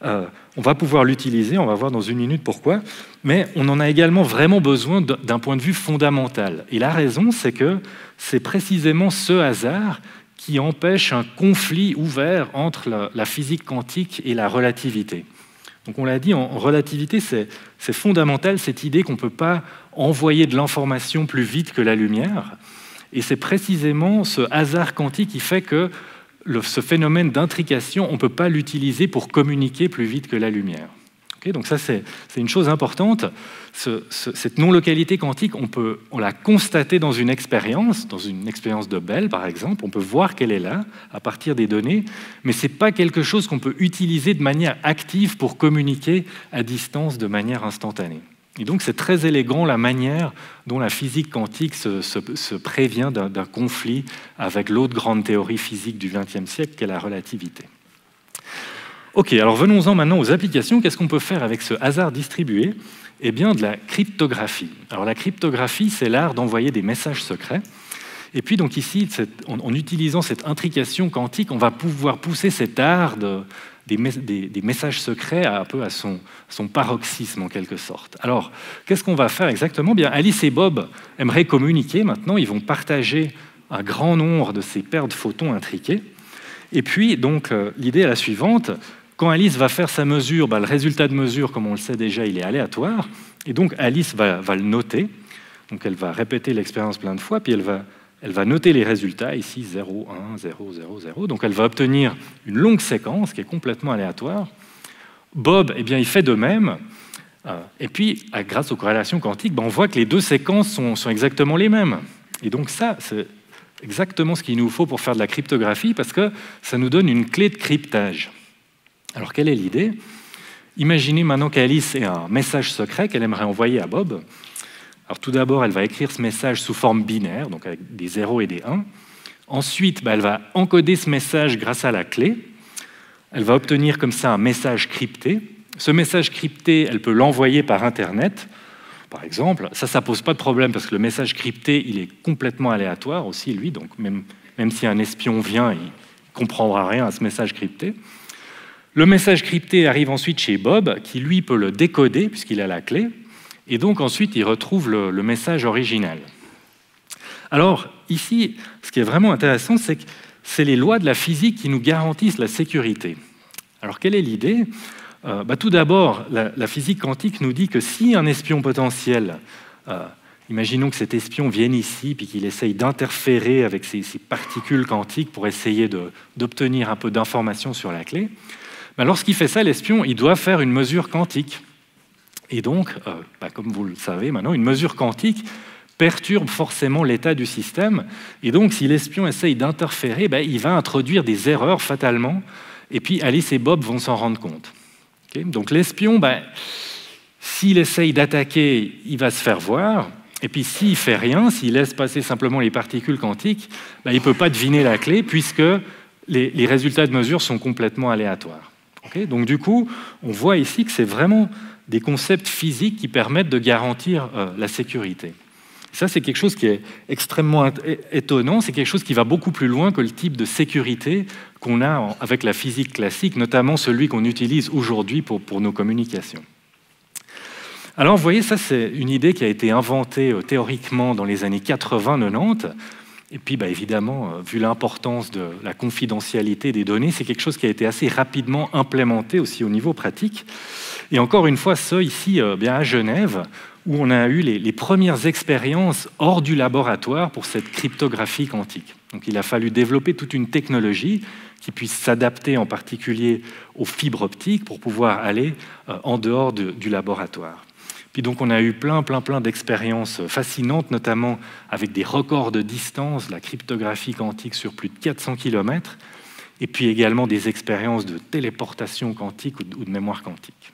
On va pouvoir l'utiliser, on va voir dans une minute pourquoi, mais on en a également vraiment besoin d'un point de vue fondamental. Et la raison, c'est que c'est précisément ce hasard qui empêche un conflit ouvert entre la physique quantique et la relativité. Donc on l'a dit, en relativité, c'est fondamental cette idée qu'on ne peut pas envoyer de l'information plus vite que la lumière. Et c'est précisément ce hasard quantique qui fait que ce phénomène d'intrication, on ne peut pas l'utiliser pour communiquer plus vite que la lumière. Okay, donc ça, c'est une chose importante. Cette non-localité quantique, on l'a constatée dans une expérience de Bell, par exemple. On peut voir qu'elle est là, à partir des données, mais ce n'est pas quelque chose qu'on peut utiliser de manière active pour communiquer à distance de manière instantanée. Et donc, c'est très élégant la manière dont la physique quantique se prévient d'un conflit avec l'autre grande théorie physique du XXe siècle, qui est la relativité. Ok, alors venons-en maintenant aux applications. Qu'est-ce qu'on peut faire avec ce hasard distribué? Eh bien, de la cryptographie. Alors, la cryptographie, c'est l'art d'envoyer des messages secrets. Et puis, donc ici, en utilisant cette intrication quantique, on va pouvoir pousser cet art des messages secrets un peu à son paroxysme, en quelque sorte. Alors, qu'est-ce qu'on va faire exactement? Bien, Alice et Bob aimeraient communiquer. Maintenant, ils vont partager un grand nombre de ces paires de photons intriqués. Et puis, donc, l'idée est la suivante. Quand Alice va faire sa mesure, le résultat de mesure, comme on le sait déjà, il est aléatoire. Et donc, Alice va le noter. Donc, elle va répéter l'expérience plein de fois, puis elle va noter les résultats, ici 0, 1, 0, 0, 0. Donc elle va obtenir une longue séquence qui est complètement aléatoire. Bob, eh bien, il fait de même. Et puis, grâce aux corrélations quantiques, on voit que les deux séquences sont exactement les mêmes. Et donc ça, c'est exactement ce qu'il nous faut pour faire de la cryptographie, parce que ça nous donne une clé de cryptage. Alors, quelle est l'idée? Imaginez maintenant qu'Alice ait un message secret qu'elle aimerait envoyer à Bob. Alors tout d'abord, elle va écrire ce message sous forme binaire, donc avec des 0 et des 1. Ensuite, elle va encoder ce message grâce à la clé. Elle va obtenir comme ça un message crypté. Ce message crypté, elle peut l'envoyer par Internet, par exemple. Ça ne pose pas de problème parce que le message crypté, il est complètement aléatoire aussi, lui. Donc même si un espion vient, il ne comprendra rien à ce message crypté. Le message crypté arrive ensuite chez Bob, qui lui peut le décoder puisqu'il a la clé. Et donc ensuite, il retrouve le message original. Alors ici, ce qui est vraiment intéressant, c'est que c'est les lois de la physique qui nous garantissent la sécurité. Alors quelle est l'idée? Tout d'abord, la physique quantique nous dit que si un espion potentiel, imaginons que cet espion vienne ici puis qu'il essaye d'interférer avec ces particules quantiques pour essayer d'obtenir un peu d'informations sur la clé, lorsqu'il fait ça, l'espion, il doit faire une mesure quantique. Et donc, comme vous le savez maintenant, une mesure quantique perturbe forcément l'état du système. Et donc, si l'espion essaye d'interférer, il va introduire des erreurs fatalement. Et puis, Alice et Bob vont s'en rendre compte. Okay? Donc, l'espion, s'il essaye d'attaquer, il va se faire voir. Et puis, s'il ne fait rien, s'il laisse passer simplement les particules quantiques, il ne peut pas deviner la clé puisque les résultats de mesure sont complètement aléatoires. Okay? Donc, du coup, on voit ici que c'est vraiment des concepts physiques qui permettent de garantir la sécurité. Ça, c'est quelque chose qui est extrêmement étonnant, c'est quelque chose qui va beaucoup plus loin que le type de sécurité qu'on a avec la physique classique, notamment celui qu'on utilise aujourd'hui pour nos communications. Alors, vous voyez, ça, c'est une idée qui a été inventée théoriquement dans les années 80-90, et puis, évidemment, vu l'importance de la confidentialité des données, c'est quelque chose qui a été assez rapidement implémenté aussi au niveau pratique. Et encore une fois, ça ici, à Genève, où on a eu les premières expériences hors du laboratoire pour cette cryptographie quantique. Donc, il a fallu développer toute une technologie qui puisse s'adapter en particulier aux fibres optiques pour pouvoir aller en dehors du laboratoire. Puis donc on a eu plein d'expériences fascinantes, notamment avec des records de distance, la cryptographie quantique sur plus de 400 km, et puis également des expériences de téléportation quantique ou de mémoire quantique.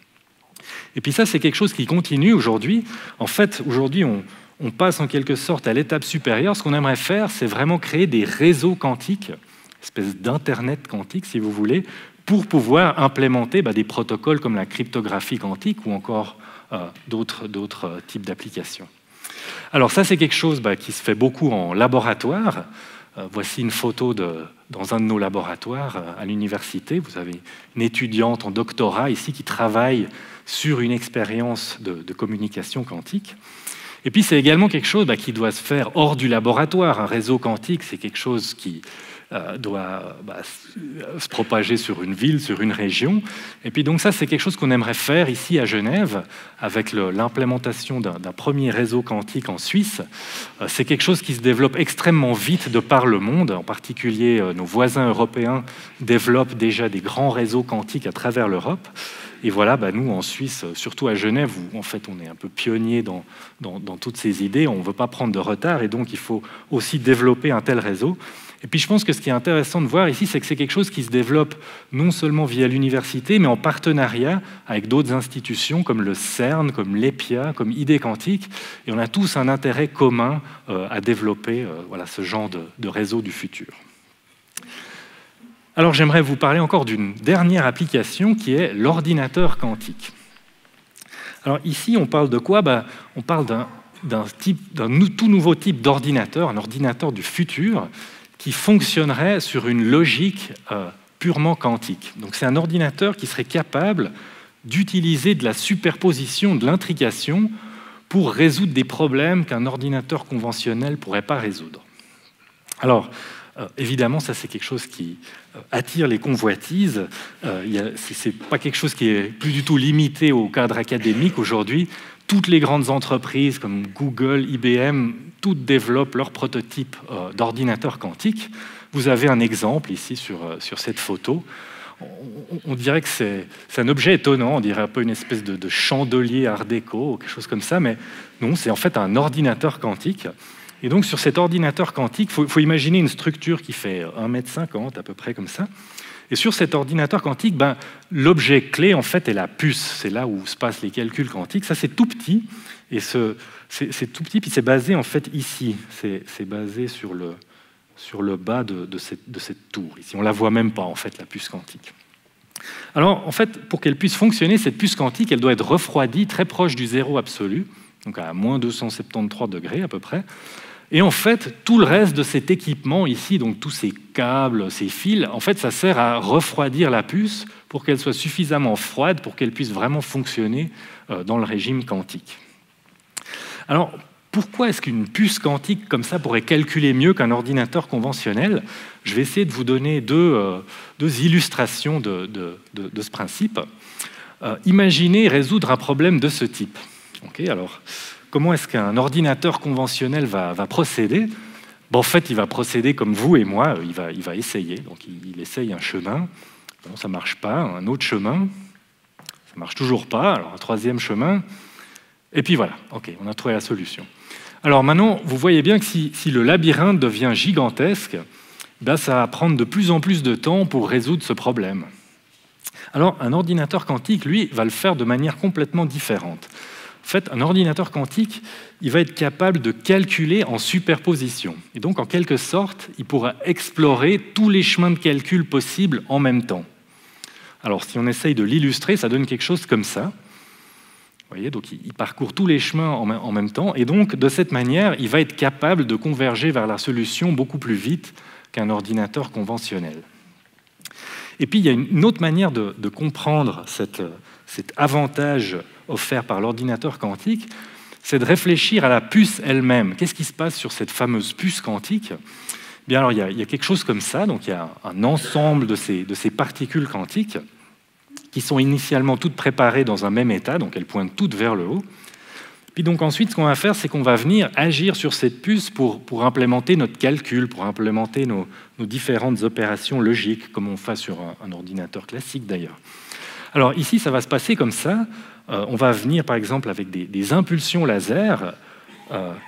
Et puis ça, c'est quelque chose qui continue aujourd'hui. En fait, aujourd'hui, on passe en quelque sorte à l'étape supérieure. Ce qu'on aimerait faire, c'est vraiment créer des réseaux quantiques, une espèce d'internet quantique, si vous voulez, pour pouvoir implémenter des protocoles comme la cryptographie quantique ou encore d'autres types d'applications. Alors ça, c'est quelque chose qui se fait beaucoup en laboratoire. Voici une photo dans un de nos laboratoires à l'université. Vous avez une étudiante en doctorat ici qui travaille sur une expérience de communication quantique. Et puis c'est également quelque chose qui doit se faire hors du laboratoire. Un réseau quantique, c'est quelque chose qui doit se propager sur une ville, sur une région. Et puis donc ça, c'est quelque chose qu'on aimerait faire ici à Genève avec l'implémentation d'un premier réseau quantique en Suisse. C'est quelque chose qui se développe extrêmement vite de par le monde. En particulier, nos voisins européens développent déjà des grands réseaux quantiques à travers l'Europe. Et voilà, nous, en Suisse, surtout à Genève, où en fait on est un peu pionnier dans toutes ces idées, on ne veut pas prendre de retard, et donc il faut aussi développer un tel réseau. Et puis je pense que ce qui est intéressant de voir ici, c'est que c'est quelque chose qui se développe non seulement via l'université, mais en partenariat avec d'autres institutions comme le CERN, comme l'EPIA, comme Idées Quantiques, et on a tous un intérêt commun à développer ce genre de réseau du futur. Alors j'aimerais vous parler encore d'une dernière application qui est l'ordinateur quantique. Alors ici, on parle de quoi ? On parle d'un tout nouveau type d'ordinateur, un ordinateur du futur, qui fonctionnerait sur une logique purement quantique. Donc c'est un ordinateur qui serait capable d'utiliser de la superposition, de l'intrication, pour résoudre des problèmes qu'un ordinateur conventionnel ne pourrait pas résoudre. Alors, évidemment, ça c'est quelque chose qui attire les convoitises. C'est pas quelque chose qui est plus du tout limité au cadre académique. Aujourd'hui, toutes les grandes entreprises comme Google, IBM, toutes développent leurs prototypes d'ordinateurs quantiques. Vous avez un exemple ici sur cette photo. On dirait que c'est un objet étonnant, on dirait un peu une espèce de chandelier art déco, ou quelque chose comme ça, mais non, c'est en fait un ordinateur quantique. Et donc sur cet ordinateur quantique, il faut imaginer une structure qui fait 1,50 m à peu près comme ça. Et sur cet ordinateur quantique, l'objet clé en fait est la puce. C'est là où se passent les calculs quantiques. Ça c'est tout petit, et c'est tout petit, puis c'est basé en fait ici. C'est basé sur le bas de cette tour. Ici, on la voit même pas en fait, la puce quantique. Alors en fait, pour qu'elle puisse fonctionner, cette puce quantique, elle doit être refroidie très proche du zéro absolu, donc à moins 273 degrés à peu près. Et en fait, tout le reste de cet équipement ici, donc tous ces câbles, ces fils, en fait, ça sert à refroidir la puce pour qu'elle soit suffisamment froide pour qu'elle puisse vraiment fonctionner dans le régime quantique. Alors, pourquoi est-ce qu'une puce quantique comme ça pourrait calculer mieux qu'un ordinateur conventionnel ? Je vais essayer de vous donner deux illustrations de ce principe. Imaginez résoudre un problème de ce type. Okay, alors, comment est-ce qu'un ordinateur conventionnel va procéder ? En fait, il va procéder comme vous et moi, il va essayer. Donc, il essaye un chemin, bon, ça ne marche pas, un autre chemin, ça ne marche toujours pas, alors un troisième chemin, et puis voilà, ok, on a trouvé la solution. Alors maintenant, vous voyez bien que si le labyrinthe devient gigantesque, ça va prendre de plus en plus de temps pour résoudre ce problème. Alors, un ordinateur quantique, lui, va le faire de manière complètement différente. En fait, un ordinateur quantique, il va être capable de calculer en superposition. Et donc, en quelque sorte, il pourra explorer tous les chemins de calcul possibles en même temps. Alors, si on essaye de l'illustrer, ça donne quelque chose comme ça. Vous voyez, donc il parcourt tous les chemins en même temps. Et donc, de cette manière, il va être capable de converger vers la solution beaucoup plus vite qu'un ordinateur conventionnel. Et puis, il y a une autre manière de comprendre cet avantage offert par l'ordinateur quantique, c'est de réfléchir à la puce elle-même. Qu'est-ce qui se passe sur cette fameuse puce quantique ? Bien, alors, il y a quelque chose comme ça. Donc, il y a un ensemble de ces particules quantiques qui sont initialement toutes préparées dans un même état, donc elles pointent toutes vers le haut. Puis donc ensuite, ce qu'on va faire, c'est qu'on va venir agir sur cette puce pour implémenter notre calcul, pour implémenter nos différentes opérations logiques, comme on fait sur un ordinateur classique d'ailleurs. Alors ici, ça va se passer comme ça. On va venir, par exemple, avec des impulsions laser,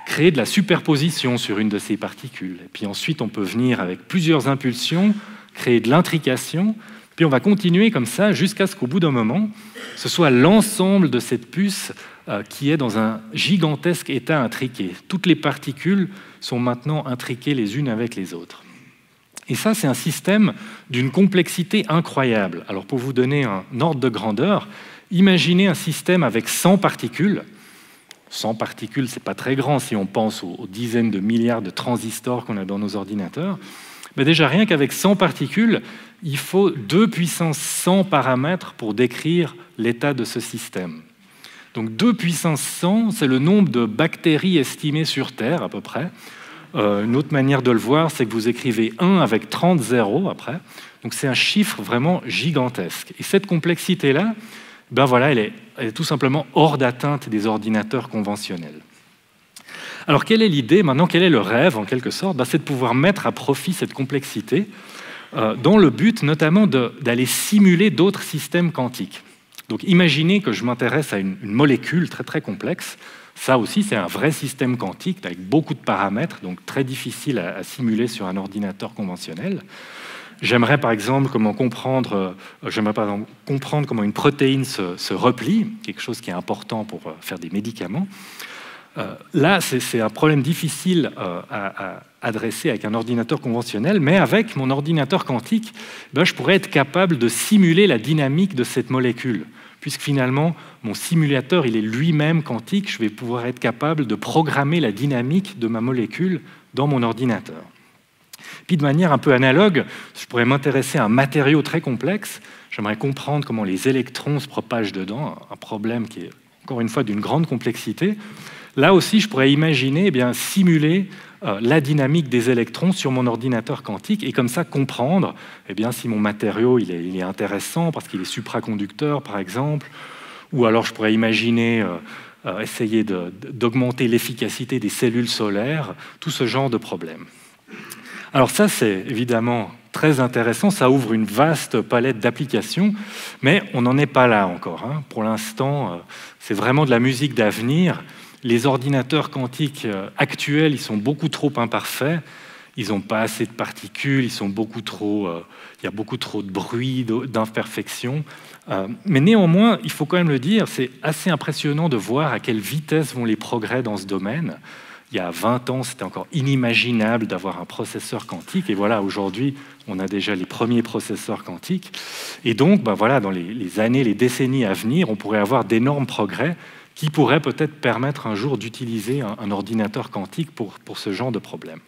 créer de la superposition sur une de ces particules. Et puis ensuite, on peut venir avec plusieurs impulsions, créer de l'intrication. Puis on va continuer comme ça jusqu'à ce qu'au bout d'un moment, ce soit l'ensemble de cette puce qui est dans un gigantesque état intriqué. Toutes les particules sont maintenant intriquées les unes avec les autres. Et ça, c'est un système d'une complexité incroyable. Alors pour vous donner un ordre de grandeur, imaginez un système avec 100 particules. 100 particules, ce n'est pas très grand si on pense aux dizaines de milliards de transistors qu'on a dans nos ordinateurs. Mais déjà, rien qu'avec 100 particules, il faut 2 puissance 100 paramètres pour décrire l'état de ce système. Donc 2 puissance 100, c'est le nombre de bactéries estimées sur Terre, à peu près. Une autre manière de le voir, c'est que vous écrivez 1 avec 30 zéros après. Donc c'est un chiffre vraiment gigantesque. Et cette complexité-là, ben voilà, elle est tout simplement hors d'atteinte des ordinateurs conventionnels. Alors quelle est l'idée maintenant, quel est le rêve en quelque sorte? Ben, c'est de pouvoir mettre à profit cette complexité dans le but notamment d'aller simuler d'autres systèmes quantiques. Donc imaginez que je m'intéresse à une molécule très très complexe. Ça aussi, c'est un vrai système quantique avec beaucoup de paramètres, donc très difficile à simuler sur un ordinateur conventionnel. J'aimerais par exemple comprendre comment une protéine se replie, quelque chose qui est important pour faire des médicaments. Là, c'est un problème difficile à adresser avec un ordinateur conventionnel, mais avec mon ordinateur quantique, je pourrais être capable de simuler la dynamique de cette molécule. Puisque finalement, mon simulateur il est lui-même quantique, je vais pouvoir être capable de programmer la dynamique de ma molécule dans mon ordinateur. Puis de manière un peu analogue, je pourrais m'intéresser à un matériau très complexe, j'aimerais comprendre comment les électrons se propagent dedans, un problème qui est encore une fois d'une grande complexité. Là aussi, je pourrais imaginer simuler la dynamique des électrons sur mon ordinateur quantique et comme ça comprendre si mon matériau il est intéressant parce qu'il est supraconducteur par exemple, ou alors je pourrais imaginer essayer d'augmenter l'efficacité des cellules solaires, tout ce genre de problèmes. Alors ça c'est évidemment très intéressant, ça ouvre une vaste palette d'applications, mais on n'en est pas là encore. Pour l'instant, c'est vraiment de la musique d'avenir. Les ordinateurs quantiques actuels, ils sont beaucoup trop imparfaits, ils n'ont pas assez de particules, il y a beaucoup trop de bruit, d'imperfections. Mais néanmoins, il faut quand même le dire, c'est assez impressionnant de voir à quelle vitesse vont les progrès dans ce domaine. Il y a 20 ans, c'était encore inimaginable d'avoir un processeur quantique, et voilà, aujourd'hui, on a déjà les premiers processeurs quantiques. Et donc, dans les années, les décennies à venir, on pourrait avoir d'énormes progrès qui pourrait peut-être permettre un jour d'utiliser un ordinateur quantique pour ce genre de problème.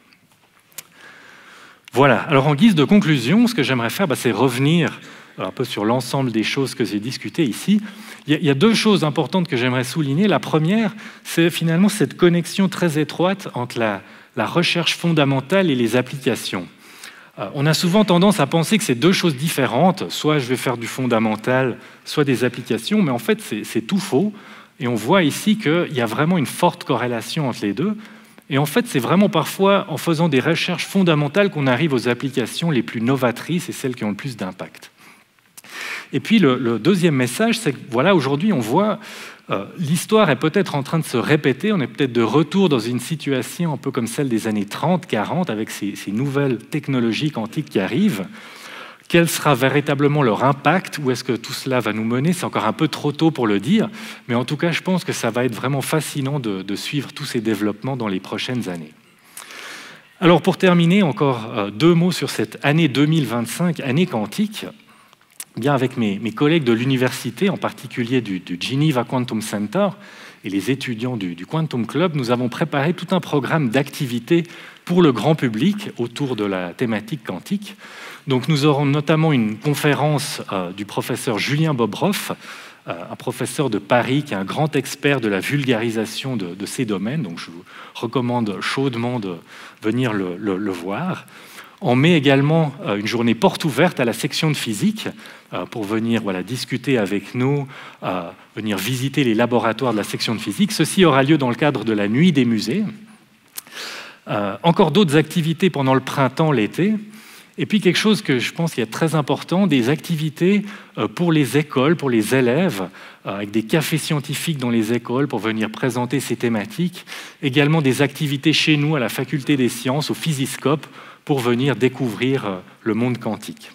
Voilà, alors en guise de conclusion, ce que j'aimerais faire, c'est revenir un peu sur l'ensemble des choses que j'ai discutées ici. Il y a 2 choses importantes que j'aimerais souligner. La première, c'est finalement cette connexion très étroite entre la recherche fondamentale et les applications. On a souvent tendance à penser que c'est 2 choses différentes, soit je vais faire du fondamental, soit des applications, mais en fait c'est tout faux. Et on voit ici qu'il y a vraiment une forte corrélation entre les deux. Et en fait, c'est vraiment parfois en faisant des recherches fondamentales qu'on arrive aux applications les plus novatrices et celles qui ont le plus d'impact. Et puis le deuxième message, c'est que aujourd'hui, on voit l'histoire est peut-être en train de se répéter. On est peut-être de retour dans une situation un peu comme celle des années 30, 40, avec ces nouvelles technologies quantiques qui arrivent. Quel sera véritablement leur impact? Où est-ce que tout cela va nous mener? C'est encore un peu trop tôt pour le dire, mais en tout cas, je pense que ça va être vraiment fascinant de suivre tous ces développements dans les prochaines années. Alors, pour terminer, encore 2 mots sur cette année 2025, année quantique. Avec mes collègues de l'université, en particulier du Geneva Quantum Center et les étudiants du Quantum Club, nous avons préparé tout un programme d'activités pour le grand public autour de la thématique quantique. Donc nous aurons notamment une conférence du professeur Julien Bobroff, un professeur de Paris qui est un grand expert de la vulgarisation de ces domaines. Donc je vous recommande chaudement de venir le voir. On met également une journée porte ouverte à la section de physique pour venir discuter avec nous, venir visiter les laboratoires de la section de physique. Ceci aura lieu dans le cadre de la nuit des musées. Encore d'autres activités pendant le printemps, l'été. Et puis quelque chose que je pense qui est très important, des activités pour les écoles, pour les élèves, avec des cafés scientifiques dans les écoles pour venir présenter ces thématiques. Également des activités chez nous à la faculté des sciences, au Physiscope, pour venir découvrir le monde quantique.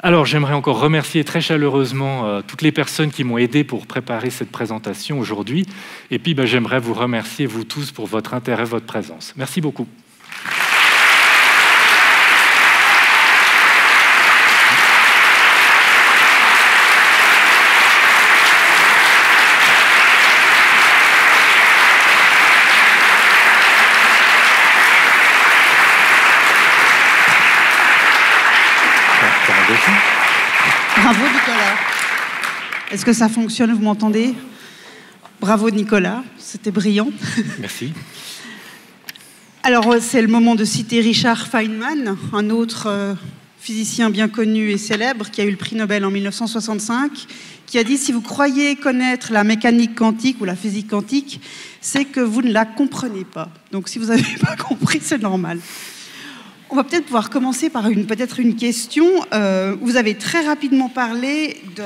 Alors, j'aimerais encore remercier très chaleureusement toutes les personnes qui m'ont aidé pour préparer cette présentation aujourd'hui. Et puis, j'aimerais vous remercier, vous tous, pour votre intérêt, votre présence. Merci beaucoup. Bravo Nicolas. Est-ce que ça fonctionne, vous m'entendez? Bravo Nicolas, c'était brillant. Merci. Alors c'est le moment de citer Richard Feynman, un autre physicien bien connu et célèbre qui a eu le prix Nobel en 1965, qui a dit « Si vous croyez connaître la mécanique quantique ou la physique quantique, c'est que vous ne la comprenez pas. Donc si vous n'avez pas compris, c'est normal. » On va peut-être pouvoir commencer par peut-être une question. Vous avez très rapidement parlé de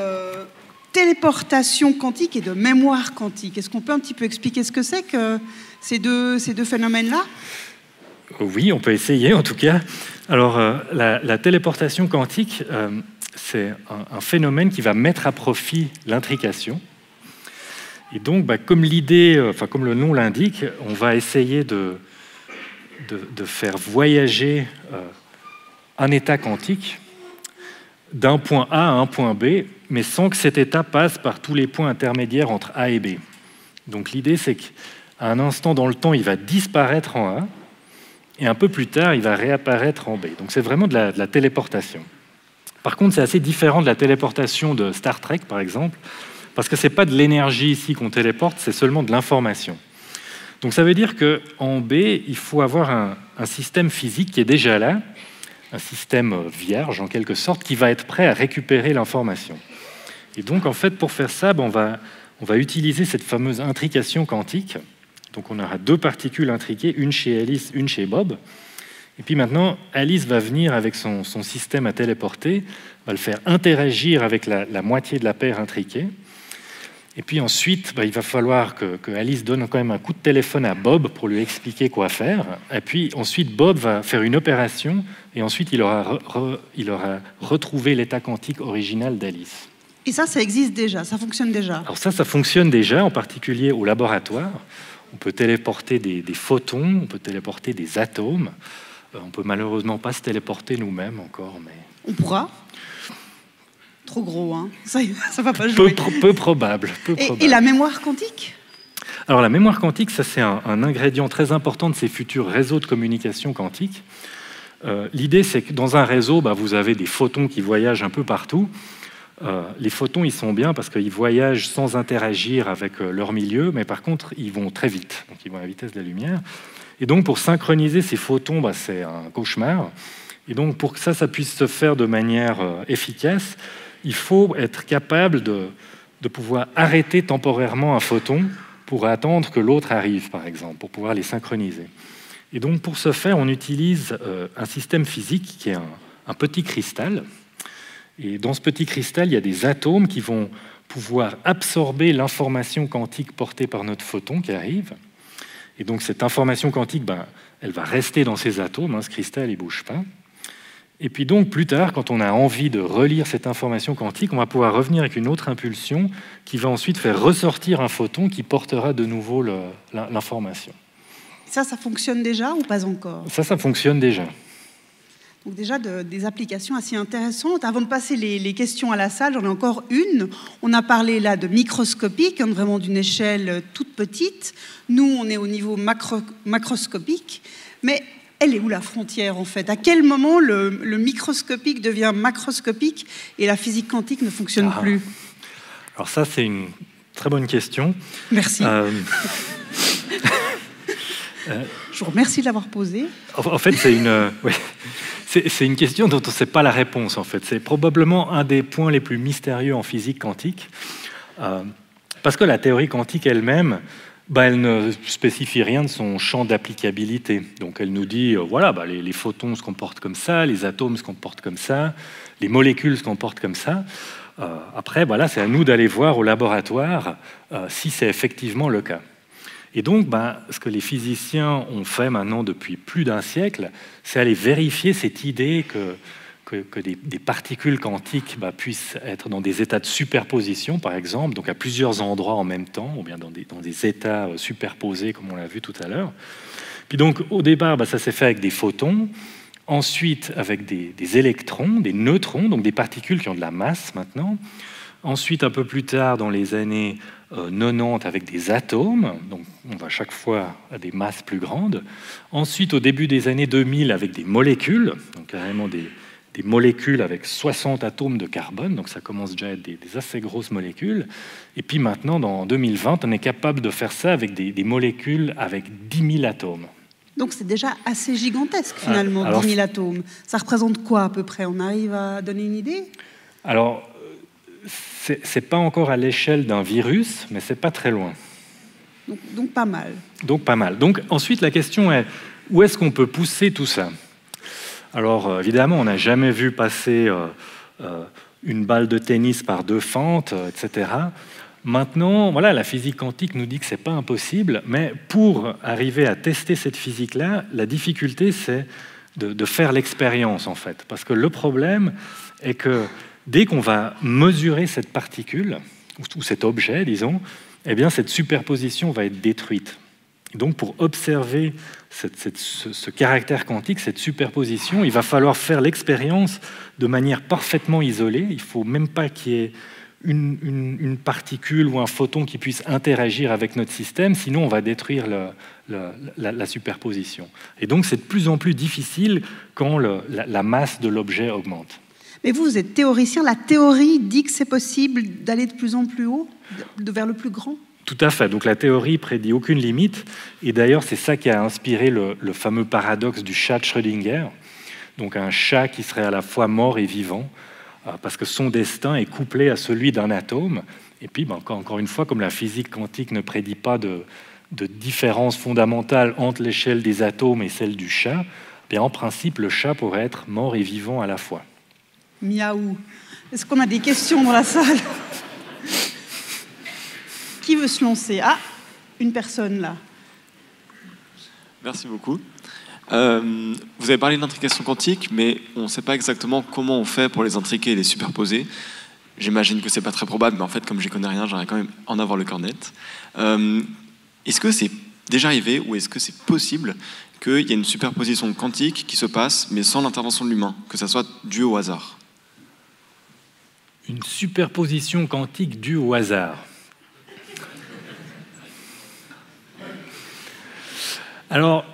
téléportation quantique et de mémoire quantique. Est-ce qu'on peut un petit peu expliquer ce que c'est que ces deux phénomènes-là? Oui, on peut essayer en tout cas. Alors, la téléportation quantique, c'est un phénomène qui va mettre à profit l'intrication. Et donc, comme le nom l'indique, on va essayer de faire voyager un état quantique d'un point A à un point B, mais sans que cet état passe par tous les points intermédiaires entre A et B. Donc l'idée, c'est qu'à un instant dans le temps, il va disparaître en A, et un peu plus tard, il va réapparaître en B. Donc c'est vraiment de la téléportation. Par contre, c'est assez différent de la téléportation de Star Trek, par exemple, parce que ce n'est pas de l'énergie ici qu'on téléporte, c'est seulement de l'information. Donc ça veut dire qu'en B, il faut avoir un système physique qui est déjà là, un système vierge en quelque sorte, qui va être prêt à récupérer l'information. Et donc en fait, pour faire ça, on va utiliser cette fameuse intrication quantique. Donc on aura deux particules intriquées, une chez Alice, une chez Bob. Et puis maintenant, Alice va venir avec son système à téléporter, va le faire interagir avec la moitié de la paire intriquée. Et puis ensuite, il va falloir que Alice donne quand même un coup de téléphone à Bob pour lui expliquer quoi faire. Et puis ensuite, Bob va faire une opération et ensuite il aura retrouvé l'état quantique original d'Alice. Et ça existe déjà, ça fonctionne déjà? Alors ça fonctionne déjà, en particulier au laboratoire. On peut téléporter des photons, on peut téléporter des atomes. On peut malheureusement pas se téléporter nous-mêmes encore, mais... On pourra? Trop gros, hein. Ça va pas jouer. Peu probable. Et la mémoire quantique? Alors la mémoire quantique, ça c'est un ingrédient très important de ces futurs réseaux de communication quantique. L'idée, c'est que dans un réseau, vous avez des photons qui voyagent un peu partout. Les photons, ils sont bien parce qu'ils voyagent sans interagir avec leur milieu, mais par contre, ils vont très vite. Donc ils vont à la vitesse de la lumière. Et donc pour synchroniser ces photons, c'est un cauchemar. Et donc pour que ça puisse se faire de manière efficace, il faut être capable de pouvoir arrêter temporairement un photon pour attendre que l'autre arrive, par exemple, pour pouvoir les synchroniser. Et donc, pour ce faire, on utilise un système physique qui est un petit cristal. Et dans ce petit cristal, il y a des atomes qui vont pouvoir absorber l'information quantique portée par notre photon qui arrive. Et donc, cette information quantique, elle va rester dans ces atomes. Ce cristal, il ne bouge pas. Et puis donc, plus tard, quand on a envie de relire cette information quantique, on va pouvoir revenir avec une autre impulsion qui va ensuite faire ressortir un photon qui portera de nouveau l'information. Ça fonctionne déjà ou pas encore? Ça fonctionne déjà. Donc déjà des applications assez intéressantes. Avant de passer les questions à la salle, j'en ai encore une. On a parlé là de microscopique, vraiment d'une échelle toute petite. Nous, on est au niveau macroscopique. Mais elle est où la frontière, en fait? À quel moment le microscopique devient macroscopique et la physique quantique ne fonctionne plus? Alors ça, c'est une très bonne question. Merci. Je vous remercie de l'avoir posée. En fait, c'est une question dont on ne sait pas la réponse. En fait, c'est probablement un des points les plus mystérieux en physique quantique, parce que la théorie quantique elle-même, elle ne spécifie rien de son champ d'applicabilité. Donc elle nous dit, les photons se comportent comme ça, les atomes se comportent comme ça, les molécules se comportent comme ça. Après, c'est à nous d'aller voir au laboratoire si c'est effectivement le cas. Et donc, ce que les physiciens ont fait maintenant depuis plus d'un siècle, c'est aller vérifier cette idée que des particules quantiques puissent être dans des états de superposition, par exemple, donc à plusieurs endroits en même temps, ou bien dans des états superposés, comme on l'a vu tout à l'heure. Puis donc, au départ, ça s'est fait avec des photons, ensuite avec des électrons, des neutrons, donc des particules qui ont de la masse maintenant. Ensuite, un peu plus tard, dans les années 90, avec des atomes, donc on va chaque fois à des masses plus grandes. Ensuite, au début des années 2000, avec des molécules, donc carrément molécules avec 60 atomes de carbone, donc ça commence déjà à être des assez grosses molécules. Et puis maintenant, en 2020, on est capable de faire ça avec des molécules avec 10 000 atomes. Donc c'est déjà assez gigantesque finalement, alors, 10 000 atomes. Ça représente quoi à peu près? On arrive à donner une idée? Alors, c'est pas encore à l'échelle d'un virus, mais c'est pas très loin. Donc pas mal. Donc pas mal. Donc ensuite, la question est, où est-ce qu'on peut pousser tout ça? Alors évidemment, on n'a jamais vu passer une balle de tennis par 2 fentes, etc. Maintenant, voilà, la physique quantique nous dit que c'est pas impossible, mais pour arriver à tester cette physique-là, la difficulté, c'est de faire l'expérience, en fait. Parce que le problème est que dès qu'on va mesurer cette particule, ou cet objet, disons, eh bien, cette superposition va être détruite. Et donc, pour observer ce caractère quantique, cette superposition, il va falloir faire l'expérience de manière parfaitement isolée. Il ne faut même pas qu'il y ait une particule ou un photon qui puisse interagir avec notre système, sinon on va détruire la superposition. Et donc, c'est de plus en plus difficile quand la masse de l'objet augmente. Mais vous êtes théoricien, la théorie dit que c'est possible d'aller de plus en plus haut, vers le plus grand? Tout à fait. Donc la théorie prédit aucune limite. Et d'ailleurs, c'est ça qui a inspiré le fameux paradoxe du chat de Schrödinger. Donc un chat qui serait à la fois mort et vivant, parce que son destin est couplé à celui d'un atome. Et puis, encore une fois, comme la physique quantique ne prédit pas de différence fondamentale entre l'échelle des atomes et celle du chat, bien, en principe, le chat pourrait être mort et vivant à la fois. Miaou. Est-ce qu'on a des questions dans la salle? Qui veut se lancer? Ah, une personne là. Merci beaucoup. Vous avez parlé d'intrication quantique, mais on ne sait pas exactement comment on fait pour les intriquer et les superposer. J'imagine que c'est pas très probable, mais en fait, comme j'y connais rien, j'aimerais quand même en avoir le cœur net. Est-ce que c'est déjà arrivé, ou est-ce que c'est possible qu'il y ait une superposition quantique qui se passe, mais sans l'intervention de l'humain, que ça soit dû au hasard? Une superposition quantique due au hasard. Alors,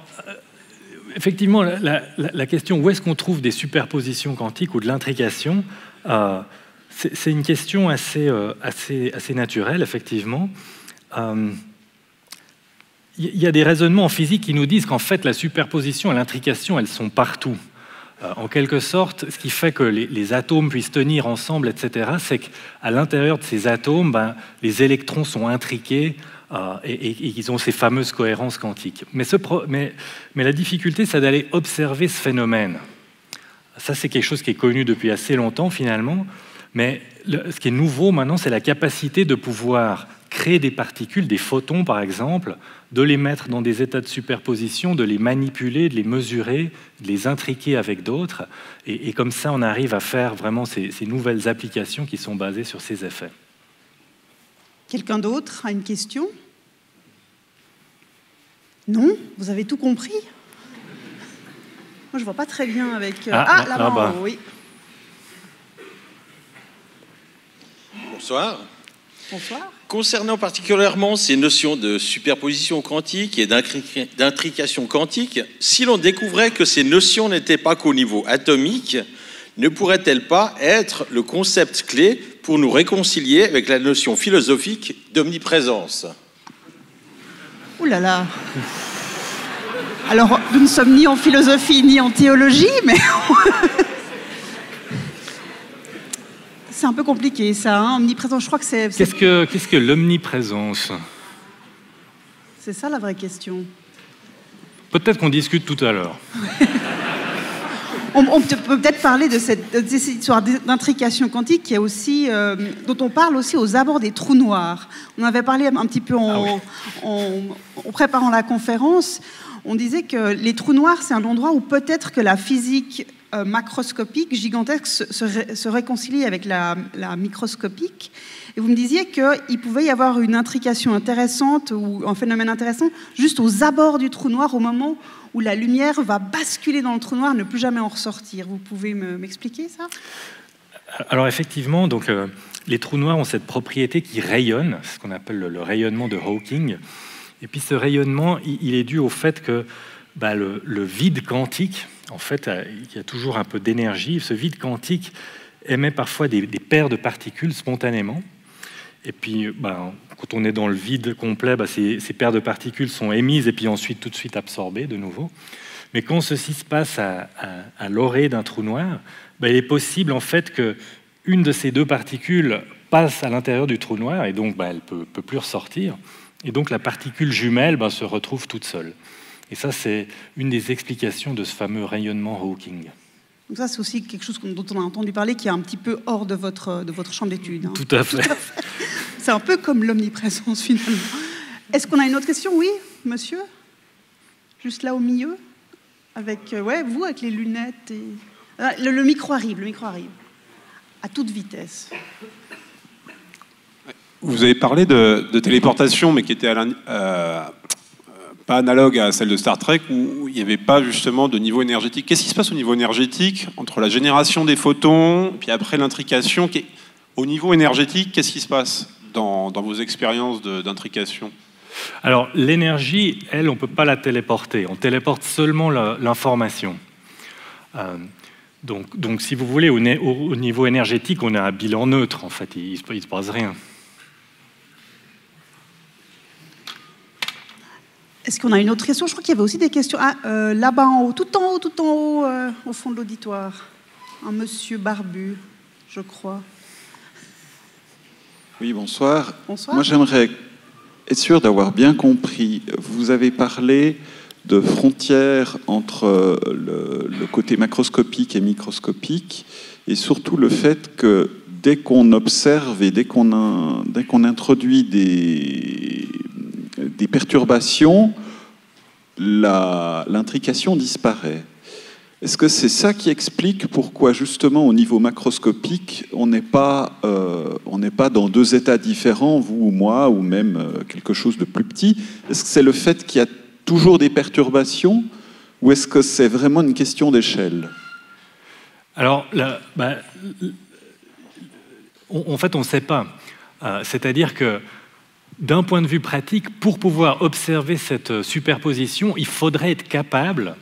effectivement, la question où est-ce qu'on trouve des superpositions quantiques ou de l'intrication, c'est une question assez naturelle, effectivement. Il y a des raisonnements en physique qui nous disent qu'en fait, la superposition et l'intrication, elles sont partout. En quelque sorte, ce qui fait que les atomes puissent tenir ensemble, etc., c'est qu'à l'intérieur de ces atomes, les électrons sont intriqués, et ils ont ces fameuses cohérences quantiques. Mais la difficulté, c'est d'aller observer ce phénomène. Ça, c'est quelque chose qui est connu depuis assez longtemps, finalement. Mais ce qui est nouveau maintenant, c'est la capacité de pouvoir créer des particules, des photons, par exemple, de les mettre dans des états de superposition, de les manipuler, de les mesurer, de les intriquer avec d'autres. Et comme ça, on arrive à faire vraiment ces nouvelles applications qui sont basées sur ces effets. Quelqu'un d'autre a une question? Non? Vous avez tout compris? Moi, je vois pas très bien avec... là-bas, oui. Bonsoir. Bonsoir. Concernant particulièrement ces notions de superposition quantique et d'intrication quantique, si l'on découvrait que ces notions n'étaient pas qu'au niveau atomique, ne pourrait-elle pas être le concept clé pour nous réconcilier avec la notion philosophique d'omniprésence? Ouh là là. Alors, nous ne sommes ni en philosophie ni en théologie, mais... C'est un peu compliqué, ça, hein, omniprésence. Je crois que c'est... Qu'est-ce que l'omniprésence? C'est ça la vraie question. Peut-être qu'on discute tout à l'heure. On peut peut-être parler de cette histoire d'intrication quantique qui est aussi, dont on parle aussi aux abords des trous noirs. On avait parlé un petit peu en préparant la conférence. On disait que les trous noirs, c'est un endroit où peut-être que la physique macroscopique, gigantesque, se réconcilie avec la microscopique. Et vous me disiez qu'il pouvait y avoir une intrication intéressante ou un phénomène intéressant juste aux abords du trou noir, au moment où la lumière va basculer dans le trou noir, ne plus jamais en ressortir. Vous pouvez m'expliquer ça? Alors effectivement, donc, les trous noirs ont cette propriété qui rayonne, ce qu'on appelle le rayonnement de Hawking. Et puis ce rayonnement, il est dû au fait que le vide quantique, en fait, il y a toujours un peu d'énergie. Ce vide quantique émet parfois des paires de particules spontanément. Et puis, quand on est dans le vide complet, ces paires de particules sont émises et puis ensuite tout de suite absorbées de nouveau. Mais quand ceci se passe à l'orée d'un trou noir, il est possible en fait qu'une de ces deux particules passe à l'intérieur du trou noir et donc elle ne peut plus ressortir. Et donc la particule jumelle se retrouve toute seule. Et ça, c'est une des explications de ce fameux rayonnement Hawking. Donc ça, c'est aussi quelque chose dont on a entendu parler, qui est un petit peu hors de votre champ d'études. Hein. Tout à fait. C'est un peu comme l'omniprésence, finalement. Est-ce qu'on a une autre question? Oui, monsieur? Juste là au milieu? Avec, vous, avec les lunettes et... Le micro arrive, à toute vitesse. Vous avez parlé de téléportation, mais qui était pas analogue à celle de Star Trek, où il n'y avait pas justement de niveau énergétique. Qu'est-ce qui se passe au niveau énergétique entre la génération des photons, puis après l'intrication? Au niveau énergétique, qu'est-ce qui se passe dans vos expériences d'intrication? Alors, l'énergie, elle, on ne peut pas la téléporter. On téléporte seulement l'information. Donc, si vous voulez, au niveau énergétique, on a un bilan neutre, en fait. Il ne se passe rien. Est-ce qu'on a une autre question? Je crois qu'il y avait aussi des questions. Là-bas en haut, tout en haut, au fond de l'auditoire. Un monsieur barbu, je crois. Oui, bonsoir. Bonsoir. Moi, j'aimerais être sûr d'avoir bien compris. Vous avez parlé de frontières entre le côté macroscopique et microscopique, et surtout le fait que dès qu'on observe et dès qu'on introduit des perturbations, l'intrication disparaît. Est-ce que c'est ça qui explique pourquoi, justement, au niveau macroscopique, on n'est pas dans deux états différents, vous ou moi, ou même quelque chose de plus petit? Est-ce que c'est le fait qu'il y a toujours des perturbations, ou est-ce que c'est vraiment une question d'échelle? Alors, en fait, on ne sait pas. C'est-à-dire que, d'un point de vue pratique, pour pouvoir observer cette superposition, il faudrait être capable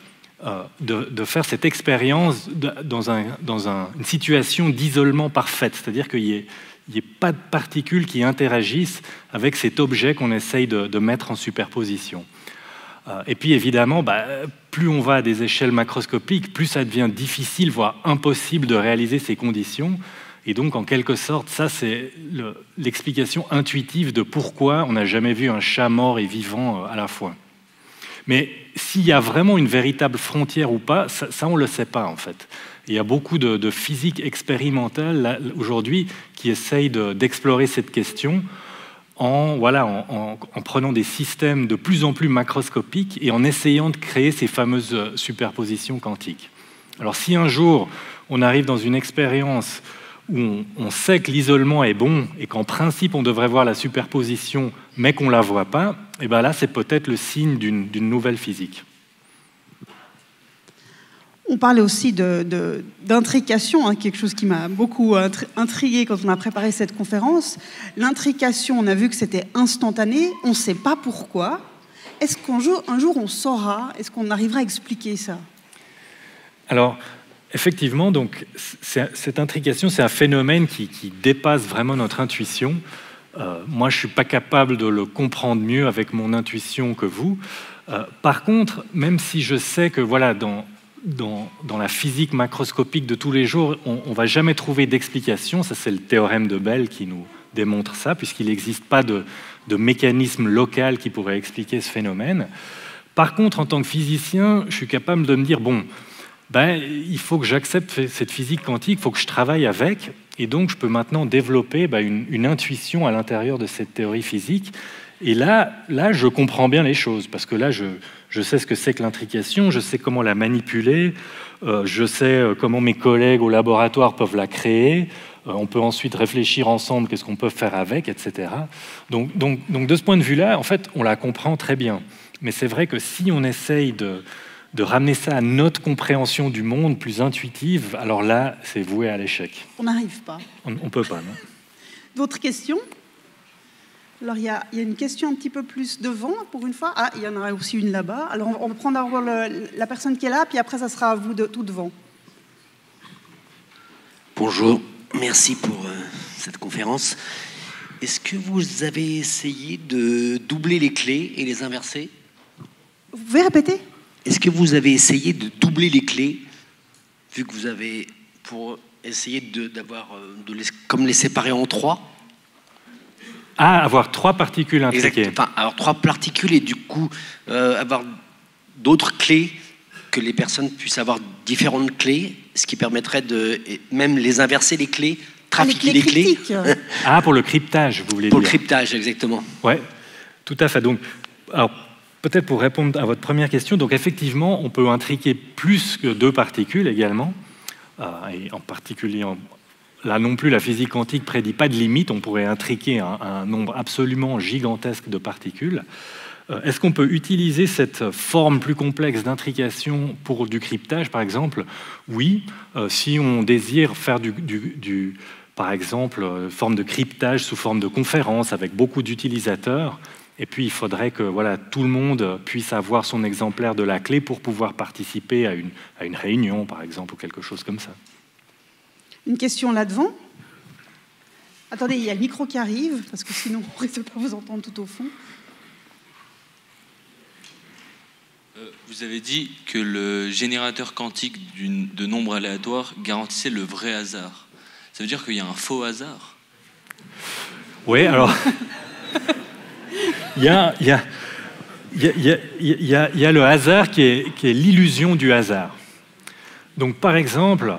de faire cette expérience dans une situation d'isolement parfaite, c'est-à-dire qu'il n'y ait pas de particules qui interagissent avec cet objet qu'on essaye de mettre en superposition. Et puis évidemment, plus on va à des échelles macroscopiques, plus ça devient difficile, voire impossible de réaliser ces conditions. Et donc, en quelque sorte, ça, c'est l'explication intuitive de pourquoi on n'a jamais vu un chat mort et vivant à la fois. Mais s'il y a vraiment une véritable frontière ou pas, ça on ne le sait pas, en fait. Il y a beaucoup de physique expérimentale aujourd'hui qui essayent d'explorer cette question en prenant des systèmes de plus en plus macroscopiques et en essayant de créer ces fameuses superpositions quantiques. Alors, si un jour, on arrive dans une expérience où on sait que l'isolement est bon et qu'en principe on devrait voir la superposition mais qu'on ne la voit pas, et bien là c'est peut-être le signe d'une nouvelle physique. On parlait aussi d'intrication, quelque chose qui m'a beaucoup intrigué quand on a préparé cette conférence. L'intrication, on a vu que c'était instantané, on ne sait pas pourquoi. Est-ce qu'un jour on saura, est-ce qu'on arrivera à expliquer ça? Alors, effectivement, donc, cette intrication, c'est un phénomène qui dépasse vraiment notre intuition. Moi, je ne suis pas capable de le comprendre mieux avec mon intuition que vous. Par contre, même si je sais que dans la physique macroscopique de tous les jours, on ne va jamais trouver d'explication, ça c'est le théorème de Bell qui nous démontre ça, puisqu'il n'existe pas de mécanisme local qui pourrait expliquer ce phénomène. Par contre, en tant que physicien, je suis capable de me dire, il faut que j'accepte cette physique quantique, il faut que je travaille avec, et donc je peux maintenant développer une intuition à l'intérieur de cette théorie physique. Et là, je comprends bien les choses, parce que là, je sais ce que c'est que l'intrication, je sais comment la manipuler, je sais comment mes collègues au laboratoire peuvent la créer, on peut ensuite réfléchir ensemble qu'est-ce qu'on peut faire avec, etc. Donc de ce point de vue-là, en fait, on la comprend très bien. Mais c'est vrai que si on essaye de ramener ça à notre compréhension du monde plus intuitive, alors là, c'est voué à l'échec. On n'arrive pas. On ne peut pas, non. D'autres questions? Alors, il y a une question un petit peu plus devant, pour une fois. Ah, il y en aura aussi une là-bas. Alors, on va prendre d'abord la personne qui est là, puis après, ça sera à vous tout devant. Bonjour, merci pour cette conférence. Est-ce que vous avez essayé de doubler les clés et les inverser? Vous pouvez répéter? Est-ce que vous avez essayé de doubler les clés, vu que vous avez, pour essayer comme les séparer en trois? Ah, avoir 3 particules intriquées. Exactement. Enfin, alors 3 particules et du coup avoir d'autres clés, que les personnes puissent avoir différentes clés, ce qui permettrait de même les inverser les clés, trafiquer les clés. Ah, pour le cryptage, vous voulez dire? Pour le cryptage, exactement. Ouais, tout à fait. Donc, alors, peut-être pour répondre à votre première question, donc effectivement, on peut intriquer plus que 2 particules également, et en particulier, là non plus, la physique quantique prédit pas de limite, on pourrait intriquer un nombre absolument gigantesque de particules. Est-ce qu'on peut utiliser cette forme plus complexe d'intrication pour du cryptage, par exemple? Oui, si on désire faire par exemple, forme de cryptage sous forme de conférence avec beaucoup d'utilisateurs, et puis il faudrait que tout le monde puisse avoir son exemplaire de la clé pour pouvoir participer à une réunion, par exemple, ou quelque chose comme ça. Une question là devant. Attendez, il y a le micro qui arrive, parce que sinon on ne risque pas vous entendre tout au fond. Vous avez dit que le générateur quantique de nombres aléatoires garantissait le vrai hasard. Ça veut dire qu'il y a un faux hasard? Oui, alors... Il y a le hasard qui est l'illusion du hasard. Donc, par exemple,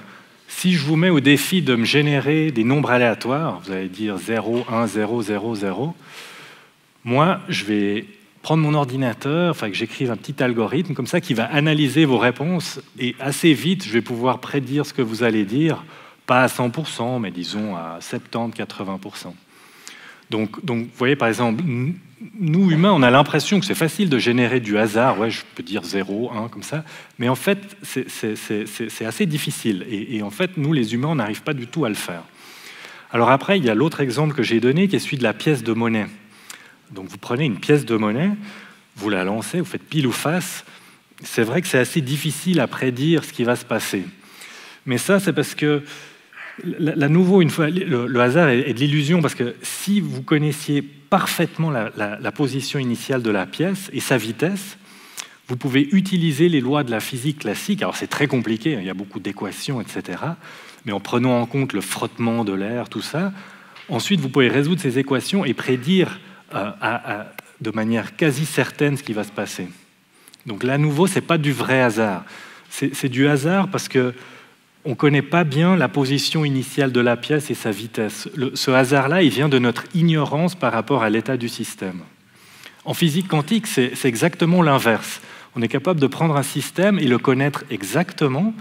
si je vous mets au défi de me générer des nombres aléatoires, vous allez dire 0, 1, 0, 0, 0, moi, je vais prendre mon ordinateur, que j'écrive un petit algorithme comme ça qui va analyser vos réponses et assez vite, je vais pouvoir prédire ce que vous allez dire, pas à 100%, mais disons à 70-80%. Donc, vous voyez, par exemple, nous, humains, on a l'impression que c'est facile de générer du hasard. Ouais, je peux dire 0, 1, comme ça. Mais en fait, c'est assez difficile. Et en fait, nous, les humains, on n'arrive pas du tout à le faire. Alors après, il y a l'autre exemple que j'ai donné, qui est celui de la pièce de monnaie. Donc, vous prenez une pièce de monnaie, vous la lancez, vous faites pile ou face. C'est vrai que c'est assez difficile à prédire ce qui va se passer. Mais ça, c'est parce que à nouveau, une fois, le hasard est de l'illusion, parce que si vous connaissiez parfaitement la position initiale de la pièce et sa vitesse, vous pouvez utiliser les lois de la physique classique. Alors c'est très compliqué, il y a beaucoup d'équations, etc. Mais en prenant en compte le frottement de l'air, tout ça, ensuite vous pouvez résoudre ces équations et prédire de manière quasi certaine ce qui va se passer. Donc là, à nouveau, ce n'est pas du vrai hasard. C'est du hasard parce que on ne connaît pas bien la position initiale de la pièce et sa vitesse. Ce hasard-là, il vient de notre ignorance par rapport à l'état du système. En physique quantique, c'est exactement l'inverse. On est capable de prendre un système et le connaître exactement,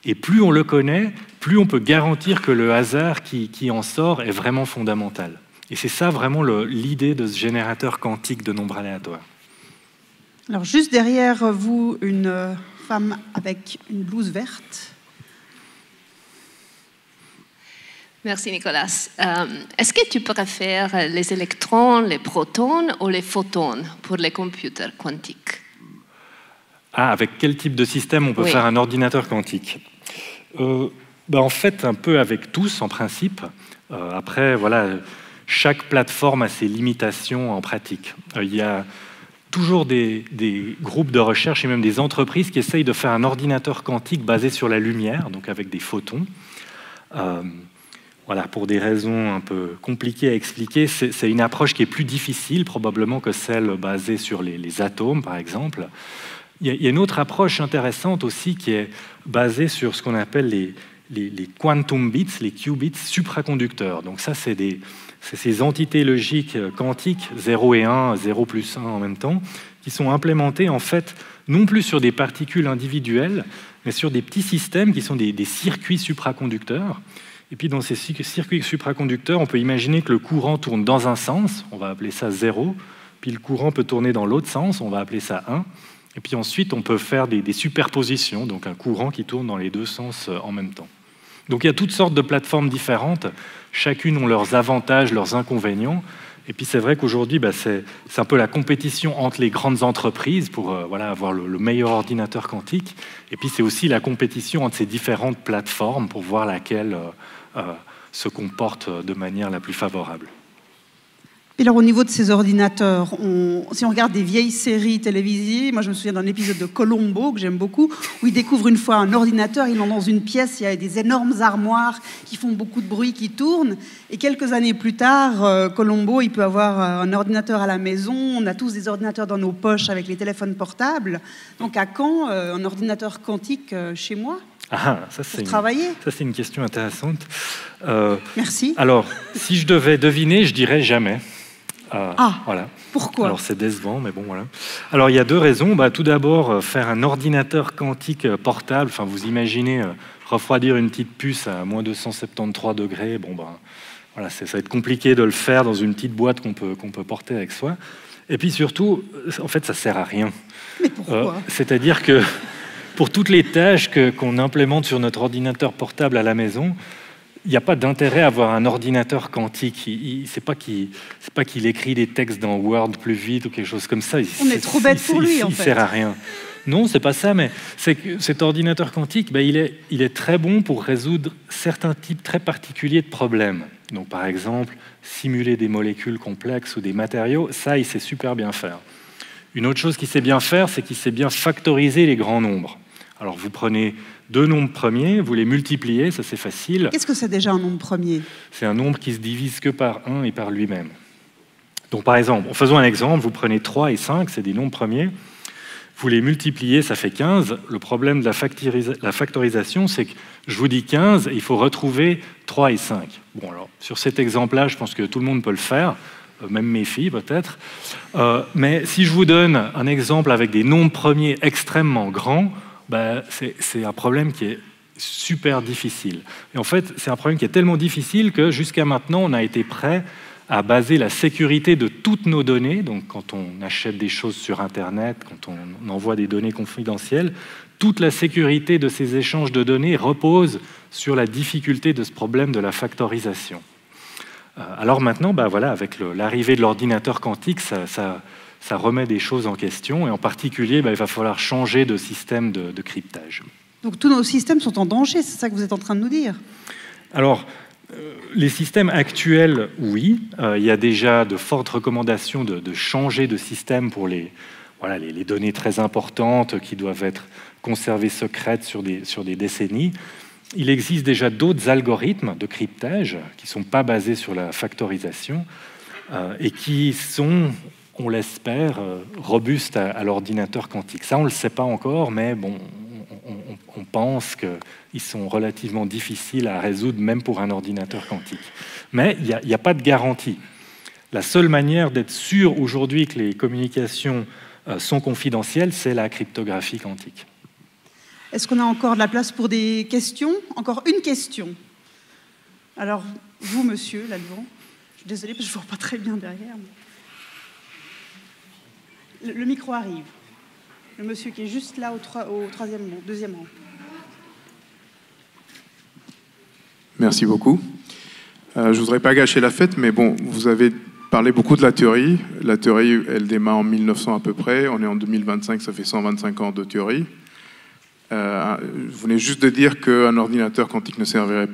et plus on le connaît, plus on peut garantir que le hasard qui en sort est vraiment fondamental. Et c'est ça vraiment l'idée de ce générateur quantique de nombres aléatoires. Alors juste derrière vous, une femme avec une blouse verte. Merci Nicolas. Est-ce que tu préfères les électrons, les protons ou les photons pour les computers quantiques? Ah, avec quel type de système on peut faire un ordinateur quantique? En fait, un peu avec tous, en principe. Après, chaque plateforme a ses limitations en pratique. Il y a toujours des groupes de recherche et même des entreprises qui essayent de faire un ordinateur quantique basé sur la lumière, donc avec des photons. Pour des raisons un peu compliquées à expliquer, c'est une approche qui est plus difficile probablement que celle basée sur les atomes, par exemple. Il y a une autre approche intéressante aussi qui est basée sur ce qu'on appelle les quantum bits, les qubits supraconducteurs. Donc ça, c'est ces entités logiques quantiques, 0 et 1, 0 plus 1 en même temps, qui sont implémentées en fait non plus sur des particules individuelles, mais sur des petits systèmes qui sont des circuits supraconducteurs. Et puis dans ces circuits supraconducteurs, on peut imaginer que le courant tourne dans un sens, on va appeler ça 0, puis le courant peut tourner dans l'autre sens, on va appeler ça 1, et puis ensuite on peut faire des superpositions, donc un courant qui tourne dans les deux sens en même temps. Donc il y a toutes sortes de plateformes différentes, chacune ont leurs avantages, leurs inconvénients, Et puis c'est vrai qu'aujourd'hui, c'est un peu la compétition entre les grandes entreprises pour avoir le meilleur ordinateur quantique. Et puis c'est aussi la compétition entre ces différentes plateformes pour voir laquelle se comporte de manière la plus favorable. Et alors au niveau de ces ordinateurs, si on regarde des vieilles séries télévisées, moi je me souviens d'un épisode de Columbo que j'aime beaucoup, où il découvre une fois un ordinateur, il est dans une pièce, il y a des énormes armoires qui font beaucoup de bruit, qui tournent, et quelques années plus tard, Columbo, il peut avoir un ordinateur à la maison, on a tous des ordinateurs dans nos poches avec les téléphones portables, donc à quand un ordinateur quantique chez moi ? Ça c'est une question intéressante. Merci. Alors, si je devais deviner, je dirais jamais. Voilà. Pourquoi ? Alors c'est décevant, mais bon voilà. Alors il y a deux raisons. Tout d'abord, faire un ordinateur quantique portable. Enfin, vous imaginez refroidir une petite puce à moins 273 degrés. Voilà, ça va être compliqué de le faire dans une petite boîte qu'on peut porter avec soi. Et puis surtout, en fait, ça sert à rien. Mais pourquoi ? C'est-à-dire que pour toutes les tâches qu'on implémente sur notre ordinateur portable à la maison, il n'y a pas d'intérêt à avoir un ordinateur quantique. C'est pas qu'il écrit des textes dans Word plus vite ou quelque chose comme ça. On est trop bête pour lui, en fait. Il sert à rien. Non, c'est pas ça, mais c'est que cet ordinateur quantique, il est très bon pour résoudre certains types très particuliers de problèmes. Donc, par exemple, simuler des molécules complexes ou des matériaux, ça, il sait super bien faire. Une autre chose qu'il sait bien faire, c'est qu'il sait bien factoriser les grands nombres. Alors, vous prenez deux nombres premiers, vous les multipliez, ça c'est facile. Qu'est-ce que c'est déjà un nombre premier ? C'est un nombre qui se divise que par 1 et par lui-même. Donc par exemple, faisons un exemple, vous prenez 3 et 5, c'est des nombres premiers, vous les multipliez, ça fait 15. Le problème de la factorisation, c'est que je vous dis 15, et il faut retrouver 3 et 5. Bon alors, sur cet exemple-là, je pense que tout le monde peut le faire, même mes filles peut-être. Mais si je vous donne un exemple avec des nombres premiers extrêmement grands, c'est un problème qui est super difficile. Et en fait, c'est un problème qui est tellement difficile que jusqu'à maintenant, on a été prêt à baser la sécurité de toutes nos données, donc quand on achète des choses sur Internet, quand on envoie des données confidentielles, toute la sécurité de ces échanges de données repose sur la difficulté de ce problème de la factorisation. Alors maintenant, avec l'arrivée de l'ordinateur quantique, ça remet des choses en question, et en particulier, il va falloir changer de système de cryptage. Donc tous nos systèmes sont en danger, c'est ça que vous êtes en train de nous dire ? Alors, les systèmes actuels, oui. Il y a déjà de fortes recommandations de changer de système pour les données très importantes qui doivent être conservées secrètes sur des décennies. Il existe déjà d'autres algorithmes de cryptage qui ne sont pas basés sur la factorisation et qui sont, on l'espère, robustes à l'ordinateur quantique. Ça, on ne le sait pas encore, mais bon, on pense qu'ils sont relativement difficiles à résoudre, même pour un ordinateur quantique. Mais il n'y a pas de garantie. La seule manière d'être sûr aujourd'hui que les communications sont confidentielles, c'est la cryptographie quantique. Est-ce qu'on a encore de la place pour des questions ? Encore une question. Alors, vous, monsieur, là devant, je suis désolée parce que je ne vois pas très bien derrière. Mais... Le micro arrive. Le monsieur qui est juste là au deuxième rang. Merci beaucoup. Je ne voudrais pas gâcher la fête, mais bon, vous avez parlé beaucoup de la théorie. La théorie, elle démarre en 1900 à peu près. On est en 2025, ça fait 125 ans de théorie. Vous venez juste de dire qu'un ordinateur quantique ne servirait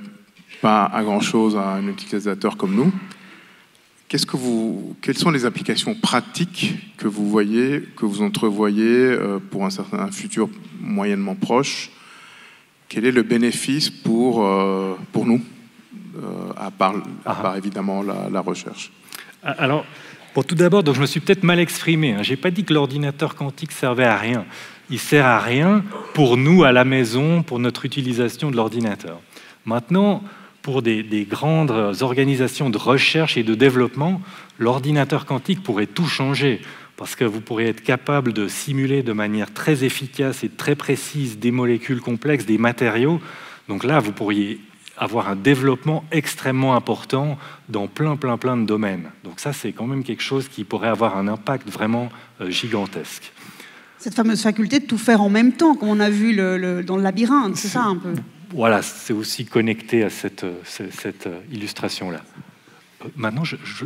pas à grand-chose à un utilisateur comme nous. Quelles sont les applications pratiques que vous voyez, que vous entrevoyez pour un futur moyennement proche ? Quel est le bénéfice pour nous, à part évidemment la recherche ? Alors, tout d'abord, je me suis peut-être mal exprimé. Je n'ai pas dit que l'ordinateur quantique servait à rien. Il sert à rien pour nous à la maison, pour notre utilisation de l'ordinateur. Maintenant, pour des grandes organisations de recherche et de développement, l'ordinateur quantique pourrait tout changer, parce que vous pourriez être capable de simuler de manière très efficace et très précise des molécules complexes, des matériaux. Donc là, vous pourriez avoir un développement extrêmement important dans plein de domaines. Donc ça, c'est quand même quelque chose qui pourrait avoir un impact vraiment gigantesque. Cette fameuse faculté de tout faire en même temps, comme on a vu dans le labyrinthe, c'est ça un peu ? Voilà, c'est aussi connecté à cette illustration-là. Maintenant,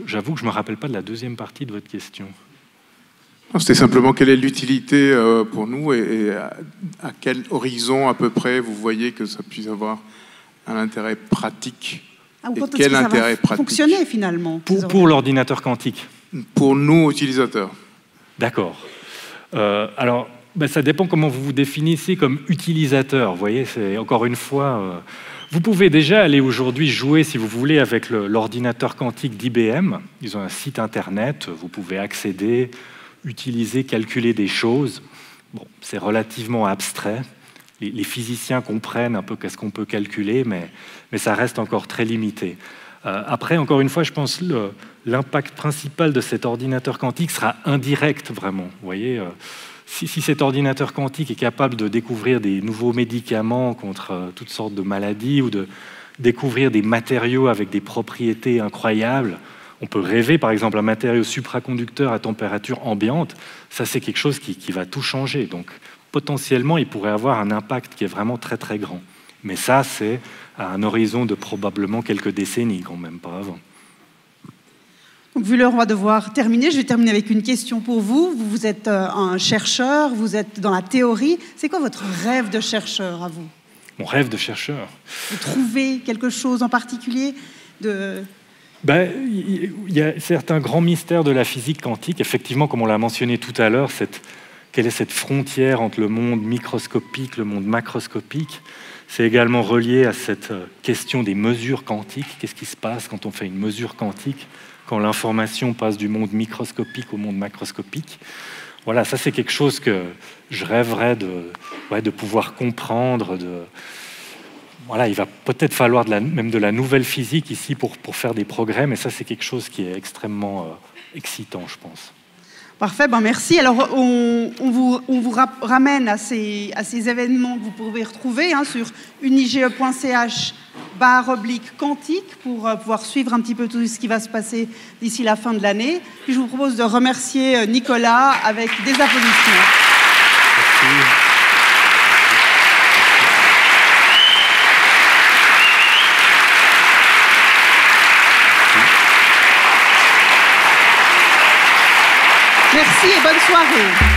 j'avoue que je ne me rappelle pas de la deuxième partie de votre question. C'était simplement quelle est l'utilité pour nous et à quel horizon à peu près vous voyez que ça puisse avoir un intérêt pratique. Et quel intérêt pratique fonctionner finalement pour l'ordinateur quantique? Pour nous, utilisateurs. D'accord. Alors, ça dépend comment vous vous définissez comme utilisateur. Vous voyez, c'est encore une fois... Vous pouvez déjà aller aujourd'hui jouer, si vous voulez, avec l'ordinateur quantique d'IBM. Ils ont un site internet, vous pouvez accéder, utiliser, calculer des choses. Bon, c'est relativement abstrait. Les physiciens comprennent un peu qu'est-ce qu'on peut calculer, mais ça reste encore très limité. Après, encore une fois, je pense que l'impact principal de cet ordinateur quantique sera indirect, vraiment. Vous voyez, si cet ordinateur quantique est capable de découvrir des nouveaux médicaments contre toutes sortes de maladies ou de découvrir des matériaux avec des propriétés incroyables, on peut rêver, par exemple, un matériau supraconducteur à température ambiante. Ça, c'est quelque chose qui va tout changer. Donc, potentiellement, il pourrait avoir un impact qui est vraiment très, très grand. Mais ça, c'est à un horizon de probablement quelques décennies, quand même, pas avant. Donc, vu l'heure, on va devoir terminer. Je vais terminer avec une question pour vous. Vous êtes un chercheur, vous êtes dans la théorie. C'est quoi votre rêve de chercheur à vous? Mon rêve de chercheur? Vous trouvez quelque chose en particulier de... Il y a certains grands mystères de la physique quantique. Effectivement, comme on l'a mentionné tout à l'heure, quelle est cette frontière entre le monde microscopique, le monde macroscopique? C'est également relié à cette question des mesures quantiques. Qu'est-ce qui se passe quand on fait une mesure quantique, quand l'information passe du monde microscopique au monde macroscopique? Voilà, ça c'est quelque chose que je rêverais de pouvoir comprendre. Voilà, il va peut-être falloir même de la nouvelle physique ici pour faire des progrès, mais ça c'est quelque chose qui est extrêmement excitant, je pense. Parfait, merci. Alors, on vous ramène à ces événements que vous pouvez retrouver sur unige.ch/quantique pour pouvoir suivre un petit peu tout ce qui va se passer d'ici la fin de l'année. Puis je vous propose de remercier Nicolas avec des applaudissements. Merci. Merci et bonne soirée.